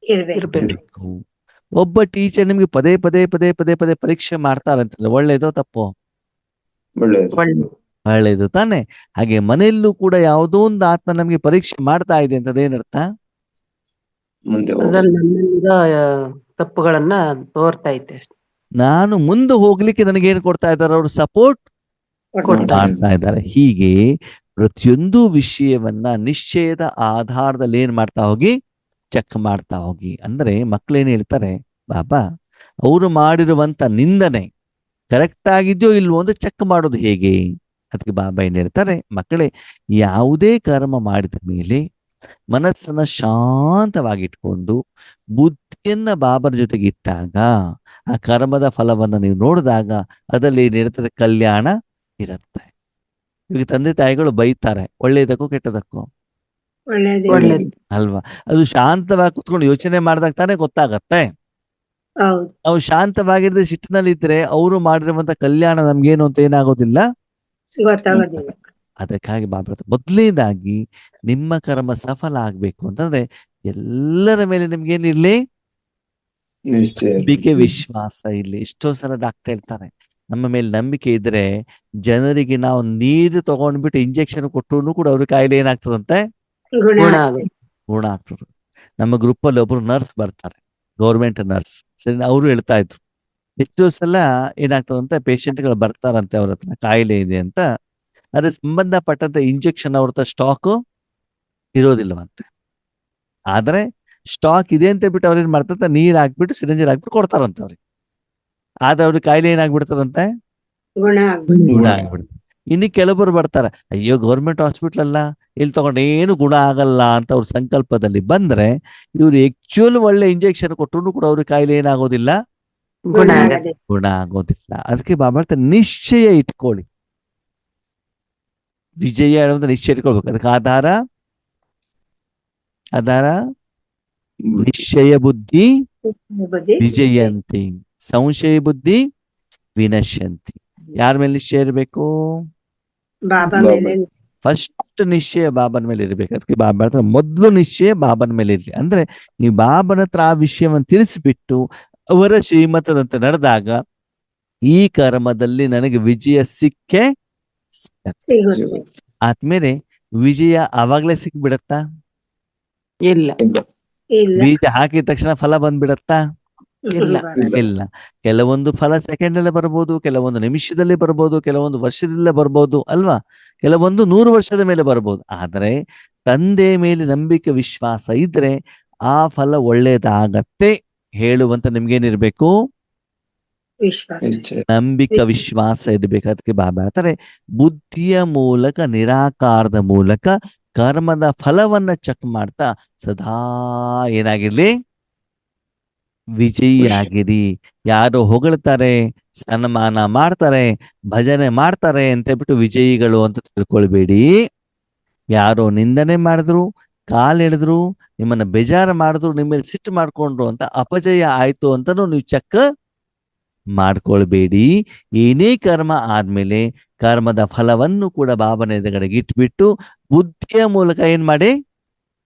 ಇರ್ಬೇಕು. ಇರ್ಬೇಕು. ಒಬ್ಬ ಟೀಚರ್ ನಿಮ್ಗೆ ಪದೇ ಪದೇ ಪದೇ ಪದೇ ಪದೇ ಪರೀಕ್ಷೆ ಮಾಡ್ತಾರಂತಂದ್ರೆ ಒಳ್ಳೇದೋ ತಪ್ಪೋ? ಒಳ್ಳೆಯದು. ಒಳ್ಳೇದು ತಾನೆ. ಹಾಗೆ ಮನೆಯಲ್ಲೂ ಕೂಡ ಯಾವುದೋ ಒಂದು ಆತ್ಮ ನಮ್ಗೆ ಪರೀಕ್ಷೆ ಮಾಡ್ತಾ ಇದೆ ಅಂತ ಏನರ್ಥ? ಮುಂದೆ ಅದ್ರಲ್ಲಿ ನಮ್ಮಲ್ಲಿರೋ ತಪ್ಪುಗಳನ್ನ ತೋರ್ತಾ ಐತೆ ಅಷ್ಟೆ. ನಾನು ಮುಂದೆ ಹೋಗ್ಲಿಕ್ಕೆ ನನಗೇನು ಕೊಡ್ತಾ ಇದ್ದಾರೆ, ಅವರು ಸಪೋರ್ಟ್ ಕೊಡ್ತಾರೆ. ಮಾಡ್ತಾ ಇದ್ದಾರೆ. ಹೀಗೆ ಪ್ರತಿಯೊಂದು ವಿಷಯವನ್ನ ನಿಶ್ಚಯದ ಆಧಾರದಲ್ಲಿ ಏನ್ ಮಾಡ್ತಾ ಹೋಗಿ, ಚೆಕ್ ಮಾಡ್ತಾ ಹೋಗಿ. ಅಂದ್ರೆ ಮಕ್ಕಳೇನ್ ಹೇಳ್ತಾರೆ, ಬಾಬಾ ಅವರು ಮಾಡಿರುವಂತ ನಿಂದನೆ ಕರೆಕ್ಟ್ ಆಗಿದೆಯೋ ಇಲ್ವೋ ಅಂತ ಚೆಕ್ ಮಾಡೋದು ಹೇಗೆ? ಅದಕ್ಕೆ ಬಾಬಾ ಏನ್ ಹೇಳ್ತಾರೆ, ಮಕ್ಕಳೇ, ಯಾವುದೇ ಕರ್ಮ ಮಾಡಿದ ಮೇಲೆ ಮನಸ್ಸನ್ನ ಶಾಂತವಾಗಿಟ್ಕೊಂಡು ಬುದ್ಧಿಯನ್ನ ಬಾಬನ ಜೊತೆಗೆ ಇಟ್ಟಾಗ ಆ ಕರ್ಮದ ಫಲವನ್ನ ನೀವು ನೋಡಿದಾಗ ಅದರಲ್ಲಿ ಏನಿರ್ತದೆ, ಕಲ್ಯಾಣ ಇರುತ್ತೆ. ಈಗ ತಂದೆ ತಾಯಿಗಳು ಬೈತಾರೆ, ಒಳ್ಳೇದಕ್ಕೂ ಕೆಟ್ಟದಕ್ಕೂ ಒಳ್ಳೇದೇ. ಒಳ್ಳೇದು. ಅಲ್ವಾ? ಅದು ಶಾಂತವಾಗಿ ಕುತ್ಕೊಂಡು ಯೋಚನೆ ಮಾಡಿದಾಗ ತಾನೇ ಗೊತ್ತಾಗತ್ತೆ. ಹೌದು. ನಾವು ಶಾಂತವಾಗಿರದೆ ಸಿಟ್ಟಿನಲ್ಲಿ ಇದ್ರೆ ಅವರು ಮಾಡಿರುವಂತ ಕಲ್ಯಾಣ ನಮ್ಗೇನು ಅಂತ ಏನಾಗೋದಿಲ್ಲ. ಗೊತ್ತಾಗೋದಿಲ್ಲ. ಅದಕ್ಕಾಗಿ ಬಾಬಾ ಮೊದಲನೇದಾಗಿ ನಿಮ್ಮ ಕರ್ಮ ಸಫಲ ಆಗ್ಬೇಕು ಅಂತಂದ್ರೆ ಎಲ್ಲರ ಮೇಲೆ ನಿಮ್ಗೇನಿರ್ಲಿ, ನಿಶ್ಚಯ. ನಂಬಿಕೆ ವಿಶ್ವಾಸ ಇರ್ಲಿ. ಎಷ್ಟೋ ಸಲ ಡಾಕ್ಟರ್ ಹೇಳ್ತಾರೆ, ನಮ್ಮ ಮೇಲೆ ನಂಬಿಕೆ ಇದ್ರೆ ಜನರಿಗೆ ನಾವು ನೀರು ತಗೊಂಡ್ಬಿಟ್ಟು ಇಂಜೆಕ್ಷನ್ ಕೊಟ್ಟರು ಕೂಡ ಅವ್ರಿಗೆ ಕಾಯಿಲೆ ಏನಾಗ್ತದಂತೆ, ಗುಣ ಗುಣ ಆಗುತ್ತೆ. ಆಗುತ್ತೆ. ಗುಣ ಆಗ್ತದೆ. ನಮ್ಮ ಗ್ರೂಪ್ ಅಲ್ಲಿ ಒಬ್ರು ನರ್ಸ್ ಬರ್ತಾರೆ, ಗೌರ್ಮೆಂಟ್ ನರ್ಸ್. ಸರಿ, ಅವರು ಹೇಳ್ತಾ ಇದ್ರು, ಎಷ್ಟೋ ಸಲ ಏನಾಗ್ತದಂತೆ, ಪೇಷಂಟ್ಗಳು ಬರ್ತಾರಂತೆ ಅವ್ರ ಹತ್ರ ಕಾಯಿಲೆ ಇದೆ ಅಂತ, ಅದ್ರ ಸಂಬಂಧಪಟ್ಟಂತ ಇಂಜೆಕ್ಷನ್ ಅವ್ರ ಹತ್ರ ಸ್ಟಾಕ್ ಇರೋದಿಲ್ಲವಂತೆ. ಆದ್ರೆ ಸ್ಟಾಕ್ ಇದೆ ಅಂತ ಬಿಟ್ಟು ಅವ್ರೇನ್ ಮಾಡ್ತಾರೆ, ನೀರ್ ಹಾಕ್ಬಿಟ್ಟು ಸಿರಿಂಜರ್ ಹಾಕ್ಬಿಟ್ಟು ಕೊಡ್ತಾರಂತೆ ಅವ್ರಿಗೆ. ಆದ್ರೆ ಅವ್ರಿಗೆ ಕಾಯಿಲೆ ಏನಾಗ್ಬಿಡ್ತಾರಂತೆ, ಗುಣ ಆಗ್ಬಿಡುತ್ತೆ. ಗುಣ ಆಗ್ಬಿಡುತ್ತೆ. ಇನ್ನು ಕೆಲವರು ಬರ್ತಾರೆ, ಅಯ್ಯೋ ಗೌರ್ಮೆಂಟ್ ಹಾಸ್ಪಿಟ್ಲ್ ಅಲ್ಲ, ಇಲ್ಲಿ ತಗೊಂಡು ಏನು ಗುಣ ಆಗಲ್ಲ ಅಂತ ಅವ್ರ ಸಂಕಲ್ಪದಲ್ಲಿ ಬಂದ್ರೆ, ಇವ್ರು ಆಕ್ಚುಲ್ ಒಳ್ಳೆ ಇಂಜೆಕ್ಷನ್ ಕೊಟ್ಟರು ಕೂಡ ಅವ್ರಿಗೆ ಕಾಯಿಲೆ ಏನಾಗೋದಿಲ್ಲ, ಗುಣ ಗುಣ ಆಗುತ್ತೆ. ಆಗದೆ. ಗುಣ ಆಗೋದಿಲ್ಲ. ಅದಕ್ಕೆ ಬಾಬಾ ಹೇಳ್ತಾರೆ, ನಿಶ್ಚಯ ಇಟ್ಕೊಳ್ಳಿ. ವಿಜಯ ಹೇಳುವಂತ ನಿಶ್ಚಯ ಇಟ್ಕೊಳ್ಬೇಕು. ಅದಕ್ಕೆ ಆಧಾರ ನಿಶ್ಚಯ ಬುದ್ಧಿ ಬುದ್ಧಿ ವಿಜಯಂತಿ, ಸಂಶಯ ಬುದ್ಧಿ ವಿನಶ್ಯಂತಿ. ಯಾರ ಮೇಲೆ ನಿಶ್ಚಯ ಇರಬೇಕು? ಬಾಬಾ ಮೇಲೆ. ಫಸ್ಟ್ ನಿಶ್ಚಯ ಬಾಬನ ಮೇಲೆ ಇರ್ಬೇಕು. ಅದಕ್ಕೆ ಬಾಬಾ ಹೇಳ್ತಾರೆ, ಮೊದಲು ನಿಶ್ಚಯ ಬಾಬನ ಮೇಲೆ ಇರ್ಲಿ. ಅಂದ್ರೆ ನೀವು ಬಾಬನ ಹತ್ರ ಆ ವಿಷಯವನ್ನು ತಿಳಿಸಿಬಿಟ್ಟು ಅವರ ಶ್ರೀಮತದಂತೆ ನಡೆದಾಗ ಈ ಕರ್ಮದಲ್ಲಿ ನನಗೆ ವಿಜಯ ಸಿಕ್ಕೇ ಸಿಗತ್ತೆ. ಸಿಗುತ್ತೆ. ಆದ್ಮೇಲೆ ವಿಜಯ ಅವಾಗ್ಲೇ ಸಿಕ್ಬಿಡತ್ತಾ? ಇಲ್ಲ. ಇಲ್ಲ. ಬೀಜ ಹಾಕಿದ ತಕ್ಷಣ ಫಲ ಬಂದ್ಬಿಡತ್ತಾ? ಇಲ್ಲ. ಬರಲ್ಲ. ಇಲ್ಲ. ಕೆಲವೊಂದು ಫಲ ಸೆಕೆಂಡ್ ಅಲ್ಲೇ ಬರ್ಬೋದು, ಕೆಲವೊಂದು ನಿಮಿಷದಲ್ಲಿ ಬರ್ಬೋದು, ಕೆಲವೊಂದು ವರ್ಷದಲ್ಲೇ ಬರ್ಬೋದು ಅಲ್ವಾ? ಕೆಲವೊಂದು 100 ವರ್ಷದ ಮೇಲೆ ಬರ್ಬೋದು. ಆದ್ರೆ ತಂದೆ ಮೇಲೆ ನಂಬಿಕೆ ವಿಶ್ವಾಸ ಇದ್ರೆ ಆ ಫಲ ಒಳ್ಳೇದಾಗತ್ತೆ ಹೇಳುವಂತ ನಿಮ್ಗೇನಿರ್ಬೇಕು? ವಿಶ್ವಾಸ. ನಿಶ್ಚಯ. ನಂಬಿಕೆ ವಿಶ್ವಾಸ ಇರ್ಬೇಕು. ಅದಕ್ಕೆ ಬಾಬಾ ಹೇಳ್ತಾರೆ, ಬುದ್ಧಿಯ ಮೂಲಕ ನಿರಾಕಾರದ ಮೂಲಕ ಕರ್ಮದ ಫಲವನ್ನ ಚೆಕ್ ಮಾಡ್ತಾ ಸದಾ ಏನಾಗಿರ್ಲಿ, ವಿಜಯಿಯಾಗಿರಿ. ಯಾರು ಹೊಗಳ್ತಾರೆ, ಸನ್ಮಾನ ಮಾಡ್ತಾರೆ, ಭಜನೆ ಮಾಡ್ತಾರೆ ಅಂತ ಹೇಳ್ಬಿಟ್ಟು ವಿಜಯಿಗಳು ಅಂತ ತಿಳ್ಕೊಳ್ಬೇಡಿ. ಯಾರೋ ನಿಂದನೆ ಮಾಡಿದ್ರು, ಕಾಲೆಳೆದ್ರು, ನಿಮ್ಮನ್ನ ಬೇಜಾರು ಮಾಡಿದ್ರು, ನಿಮ್ಮಲ್ಲಿ ಸಿಟ್ಟು ಮಾಡ್ಕೊಂಡ್ರು ಅಂತ ಅಪಜಯ ಆಯ್ತು ಅಂತಾನು ನೀವು ಚೆಕ್ ಮಾಡ್ಕೊಳ್ಬೇಡಿ. ಏನೇ ಕರ್ಮ ಆದ್ಮೇಲೆ ಕರ್ಮದ ಫಲವನ್ನು ಕೂಡ ಬಾಬನ ಎದುರುಗಡೆಗೆ ಇಟ್ಬಿಟ್ಟು ಬುದ್ಧಿಯ ಮೂಲಕ ಏನ್ ಮಾಡಿ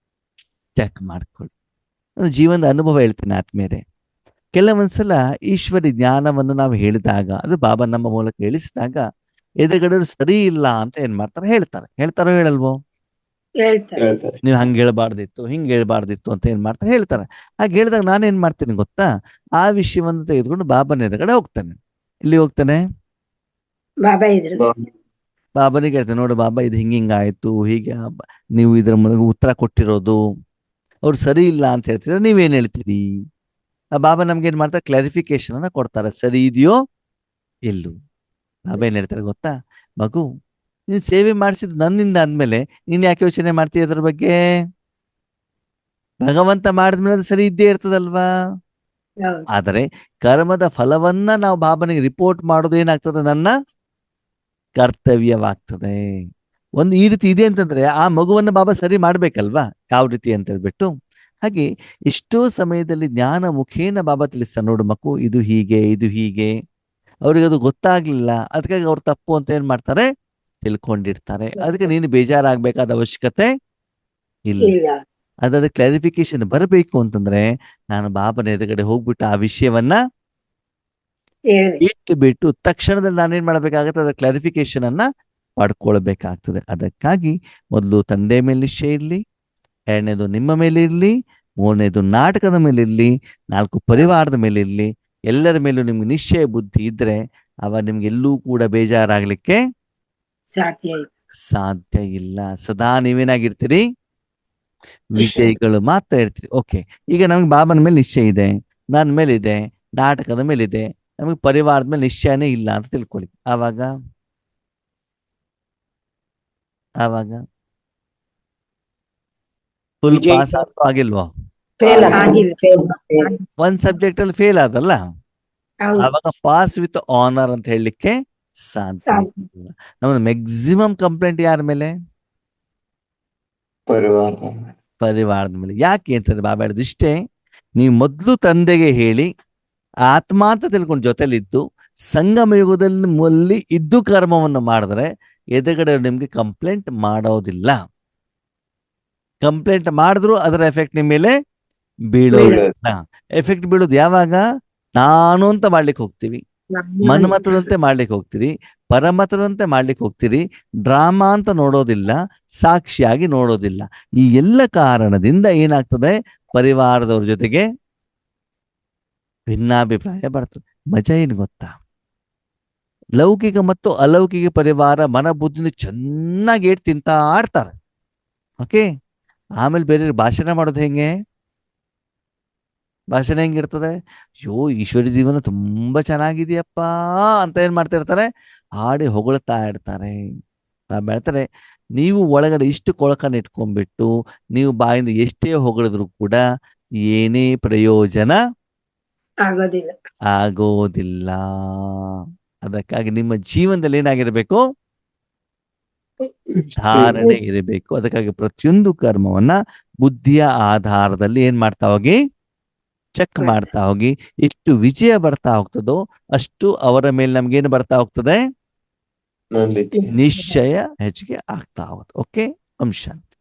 ಚೆಕ್ ಮಾಡ್ಕೊಳ್ಳಿ. ನಾನು ಜೀವನದ ಅನುಭವ ಹೇಳ್ತೀನಿ ಆದ್ಮೇಲೆ. ಕೆಲವೊಂದ್ಸಲ ಈಶ್ವರಿ ಜ್ಞಾನವನ್ನು ನಾವು ಹೇಳಿದಾಗ, ಅದು ಬಾಬಾ ನಮ್ಮ ಮೂಲಕ ಹೇಳಿಸಿದಾಗ ಎದುರುಗಡೆ ಸರಿ ಇಲ್ಲ ಅಂತ ಏನ್ ಮಾಡ್ತಾರೆ, ಹೇಳ್ತಾರೋ ಹೇಳಲ್ವೋ? ಹೇಳ್ತಾರೆ. ಹೇಳ್ತಾರೆ. ನೀವು ಹಂಗೆ ಹೇಳ್ಬಾರ್ದಿತ್ತು, ಹಿಂಗೆ ಹೇಳ್ಬಾರ್ದಿತ್ತು ಅಂತ ಏನ್ ಮಾಡ್ತಾರೆ, ಹೇಳ್ತಾರೆ. ಹಾಗೆ ಹೇಳಿದಾಗ ನಾನೇನ್ ಮಾಡ್ತೀನಿ ಗೊತ್ತಾ, ಆ ವಿಷಯವನ್ನು ತೆಗೆದುಕೊಂಡು ಬಾಬನ ಎದುರುಗಡೆ ಹೋಗ್ತಾನೆ. ಇಲ್ಲಿ ಹೋಗ್ತಾನೆ, ಬಾಬಾ ಇದ್ರು. ಬಾಬನಿಗೆ ಹೇಳ್ತೇನೆ, ನೋಡು ಬಾಬಾ, ಇದು ಹಿಂಗಾಯ್ತು, ಹೀಗೆ ನೀವು ಇದ್ರ ಮೂಲಕ ಉತ್ತರ ಕೊಟ್ಟಿರೋದು ಅವ್ರು ಸರಿ ಇಲ್ಲ ಅಂತ ಹೇಳ್ತಿದ್ರೆ ನೀವೇನ್ ಹೇಳ್ತೀರಿ? ಆ ಬಾಬಾ ನಮ್ಗೆ ಏನ್ ಮಾಡ್ತಾರೆ, ಕ್ಲಾರಿಫಿಕೇಶನ್ ಅನ್ನ ಕೊಡ್ತಾರೆ, ಸರಿ ಇದೆಯೋ ಇಲ್ಲೋ. ಬಾಬಾ ಏನ್ ಹೇಳ್ತಾರೆ ಗೊತ್ತಾ, ಮಗು ನೀನ್ ಸೇವೆ ಮಾಡಿಸಿದ್ ನನ್ನಿಂದ ಅಂದ್ಮೇಲೆ ನೀನ್ ಯಾಕೆ ಯೋಚನೆ ಮಾಡ್ತೀಯ ಅದ್ರ ಬಗ್ಗೆ? ಭಗವಂತ ಮಾಡಿದ್ಮೇಲೆ ಅದು ಸರಿ ಇದ್ದೇ ಇರ್ತದಲ್ವಾ? ಹೌದು. ಆದರೆ ಕರ್ಮದ ಫಲವನ್ನ ನಾವು ಬಾಬನಿಗೆ ರಿಪೋರ್ಟ್ ಮಾಡೋದು ಏನಾಗ್ತದೆ, ನನ್ನ ಕರ್ತವ್ಯವಾಗ್ತದೆ. ಒಂದು ಈ ರೀತಿ ಇದೆ ಅಂತಂದ್ರೆ ಆ ಮಗುವನ್ನ ಬಾಬಾ ಸರಿ ಮಾಡ್ಬೇಕಲ್ವಾ, ಯಾವ ರೀತಿ ಅಂತ ಹೇಳ್ಬಿಟ್ಟು. ಹಾಗೆ ಎಷ್ಟೋ ಸಮಯದಲ್ಲಿ ಜ್ಞಾನ ಮುಖೇನ ಬಾಬಾ ತಿಳಿಸ್ತಾರೆ, ನೋಡು ಮಕ್ಕಳು, ಇದು ಹೀಗೆ, ಇದು ಹೀಗೆ. ಅವ್ರಿಗೆ ಅದು ಗೊತ್ತಾಗ್ಲಿಲ್ಲ, ಅದಕ್ಕಾಗಿ ಅವ್ರು ತಪ್ಪು ಅಂತ ಏನ್ ಮಾಡ್ತಾರೆ, ತಿಳ್ಕೊಂಡಿರ್ತಾರೆ. ಅದಕ್ಕೆ ನೀನು ಬೇಜಾರಾಗ್ಬೇಕಾದ ಅವಶ್ಯಕತೆ ಇಲ್ಲ. ಇಲ್ಲ. ಅದಾದ ಕ್ಲಾರಿಫಿಕೇಶನ್ ಬರಬೇಕು ಅಂತಂದ್ರೆ ನಾನು ಬಾಬನ ಎದುರುಗಡೆ ಹೋಗ್ಬಿಟ್ಟು ಆ ವಿಷಯವನ್ನ ಹೇಳ್ಬೇಕು. ಇಟ್ಟುಬಿಟ್ಟು ತಕ್ಷಣದಲ್ಲಿ ನಾನೇನ್ ಮಾಡ್ಬೇಕಾಗತ್ತೆ, ಅದರ ಕ್ಲಾರಿಫಿಕೇಶನ್ ಅನ್ನ ಪಡ್ಕೊಳ್ಬೇಕಾಗ್ತದೆ. ಅದಕ್ಕಾಗಿ ಮೊದಲು ತಂದೆ ಮೇಲೆ ನಿಶ್ಚಯ ಇರ್ಲಿ, ಎರಡನೇದು ನಿಮ್ಮ ಮೇಲೆ ಇರ್ಲಿ, ಮೂರನೇದು ನಾಟಕದ ಮೇಲೆ ಇರ್ಲಿ, 4 ಪರಿವಾರದ ಮೇಲೆ ಇರ್ಲಿ. ಎಲ್ಲರ ಮೇಲೂ ನಿಮ್ಗೆ ನಿಶ್ಚಯ ಬುದ್ಧಿ ಇದ್ರೆ ಅವ ನಿಮ್ಗೆಲ್ಲೂ ಕೂಡ ಬೇಜಾರಾಗ್ಲಿಕ್ಕೆ ಸಾಧ್ಯ ಇಲ್ಲ. ಸಾಧ್ಯ ಇಲ್ಲ. ಸದಾ ನೀವೇನಾಗಿರ್ತೀರಿ, ವಿಜಯಿಗಳು ಮಾತ್ರ ಇರ್ತೀರಿ. ಓಕೆ, ಈಗ ನಮ್ಗೆ ಬಾಬನ ಮೇಲೆ ನಿಶ್ಚಯ ಇದೆ, ನನ್ನ ಮೇಲಿದೆ, ನಾಟಕದ ಮೇಲಿದೆ, ನಮಗೆ ಪರಿವಾರದ ಮೇಲೆ ನಿಶ್ಚಯನೇ ಇಲ್ಲ ಅಂತ ತಿಳ್ಕೊಳ್ಳಿ. ಆವಾಗ ಫುಲ್ ಪಾಸ್ ಆದ್ರೂ ಆಗಿಲ್ವಾ? ಫೇಲ್ ಆಗಿಲ್ಲ. ಒಂದ್ ಸಬ್ಜೆಕ್ಟ್ ಅಲ್ಲಿ ಫೇಲ್ ಆದಲ್ಲ, ಹೌದು ಆವಾಗ ಪಾಸ್ ವಿತ್ ಆನರ್ ಅಂತ ಹೇಳಲಿಕ್ಕೆ ಸಾಧ್ಯ ಸಾಧ್ಯ. ಇಲ್ಲ. ನಮ್ದು ಮ್ಯಾಕ್ಸಿಮಮ್ ಕಂಪ್ಲೇಂಟ್ ಯಾರ ಮೇಲೆ? ಪರಿವಾರದ ಮೇಲೆ. ಯಾಕೆ ಅಂತಂದ್ರೆ ಬಾಬಾ ಹೇಳಿದ್ದು ಇಷ್ಟೇ, ನೀವು ಮೊದಲು ತಂದೆಗೆ ಹೇಳಿ ಆತ್ಮ ಅಂತ ತಿಳ್ಕೊಂಡು ಜೊತೆಲಿದ್ದು ಸಂಗಮ ಯುಗದಲ್ಲಿ ಇದ್ದು ಕರ್ಮವನ್ನು ಮಾಡಿದ್ರೆ ಎದುರುಗಡೆ ನಿಮ್ಗೆ ಕಂಪ್ಲೇಂಟ್ ಮಾಡೋದಿಲ್ಲ. ಕಂಪ್ಲೇಂಟ್ ಮಾಡಿದ್ರು ಅದರ ಎಫೆಕ್ಟ್ ನಿಮ್ಮ ಮೇಲೆ ಬೀಳೋದಿಲ್ಲ. ಎಫೆಕ್ಟ್ ಬೀಳೋದು ಯಾವಾಗ? ನಾನು ಅಂತ ಮಾಡ್ಲಿಕ್ಕೆ ಹೋಗ್ತೀವಿ, ಮನ್ಮತದಂತೆ ಮಾಡ್ಲಿಕ್ಕೆ ಹೋಗ್ತೀರಿ, ಪರಮತದಂತೆ ಮಾಡ್ಲಿಕ್ಕೆ ಹೋಗ್ತೀರಿ, ಡ್ರಾಮಾ ಅಂತ ನೋಡೋದಿಲ್ಲ, ಸಾಕ್ಷಿಯಾಗಿ ನೋಡೋದಿಲ್ಲ. ಈ ಎಲ್ಲ ಕಾರಣದಿಂದ ಏನಾಗ್ತದೆ? ಪರಿವಾರದವ್ರ ಜೊತೆಗೆ ಭಿನ್ನಾಭಿಪ್ರಾಯ ಬರ್ತದೆ. ಮಜಾ ಏನು ಗೊತ್ತಾ? ಲೌಕಿಕ ಮತ್ತು ಅಲೌಕಿಕ ಪರಿವಾರ ಮನ ಬುದ್ಧಿನ ಚೆನ್ನಾಗಿ ಏಟ್ ತಿಂತಾ ಆಡ್ತಾರೆ. ಓಕೆ, ಆಮೇಲೆ ಬೇರೆ ಭಾಷಣ ಮಾಡೋದು ಹೆಂಗೆ? ಭಾಷಣ ಹೆಂಗಿರ್ತದೆ? ಅಯ್ಯೋ ಈಶ್ವರಿ ಜೀವನ ತುಂಬಾ ಚೆನ್ನಾಗಿದೆಯಪ್ಪ ಅಂತ ಏನ್ ಮಾಡ್ತಾ ಇರ್ತಾರೆ? ಹಾಡಿ ಹೊಗಳ್ತಾ ಇರ್ತಾರೆ. ಹೇಳ್ತಾರೆ, ನೀವು ಒಳಗಡೆ ಇಷ್ಟು ಕೊಳಕನ್ನು ಇಟ್ಕೊಂಡ್ಬಿಟ್ಟು ನೀವು ಬಾಯಿಂದ ಎಷ್ಟೇ ಹೊಗಳಿದ್ರು ಕೂಡ ಏನೇ ಪ್ರಯೋಜನ ಆಗೋದಿಲ್ಲ. ಅದಕ್ಕಾಗಿ ನಿಮ್ಮ ಜೀವನದಲ್ಲಿ ಏನಾಗಿರ್ಬೇಕು? ಧಾರಣೆ ಇರಬೇಕು. ಅದಕ್ಕಾಗಿ ಪ್ರತಿಯೊಂದು ಕರ್ಮವನ್ನ ಬುದ್ಧಿಯ ಆಧಾರದಲ್ಲಿ ಏನ್ ಮಾಡ್ತಾ ಹೋಗಿ? ಚೆಕ್ ಮಾಡ್ತಾ ಹೋಗಿ. ಎಷ್ಟು ವಿಜಯ ಬರ್ತಾ ಹೋಗ್ತದೋ ಅಷ್ಟು ಅವರ ಮೇಲೆ ನಮ್ಗೇನು ಬರ್ತಾ ಹೋಗ್ತದೆ? ನಿಶ್ಚಯ ಹೆಚ್ಚಿಗೆ ಆಗ್ತಾ ಹೋಗುತ್ತೆ. ಓಕೆ, ಓಂ ಶಾಂತಿ.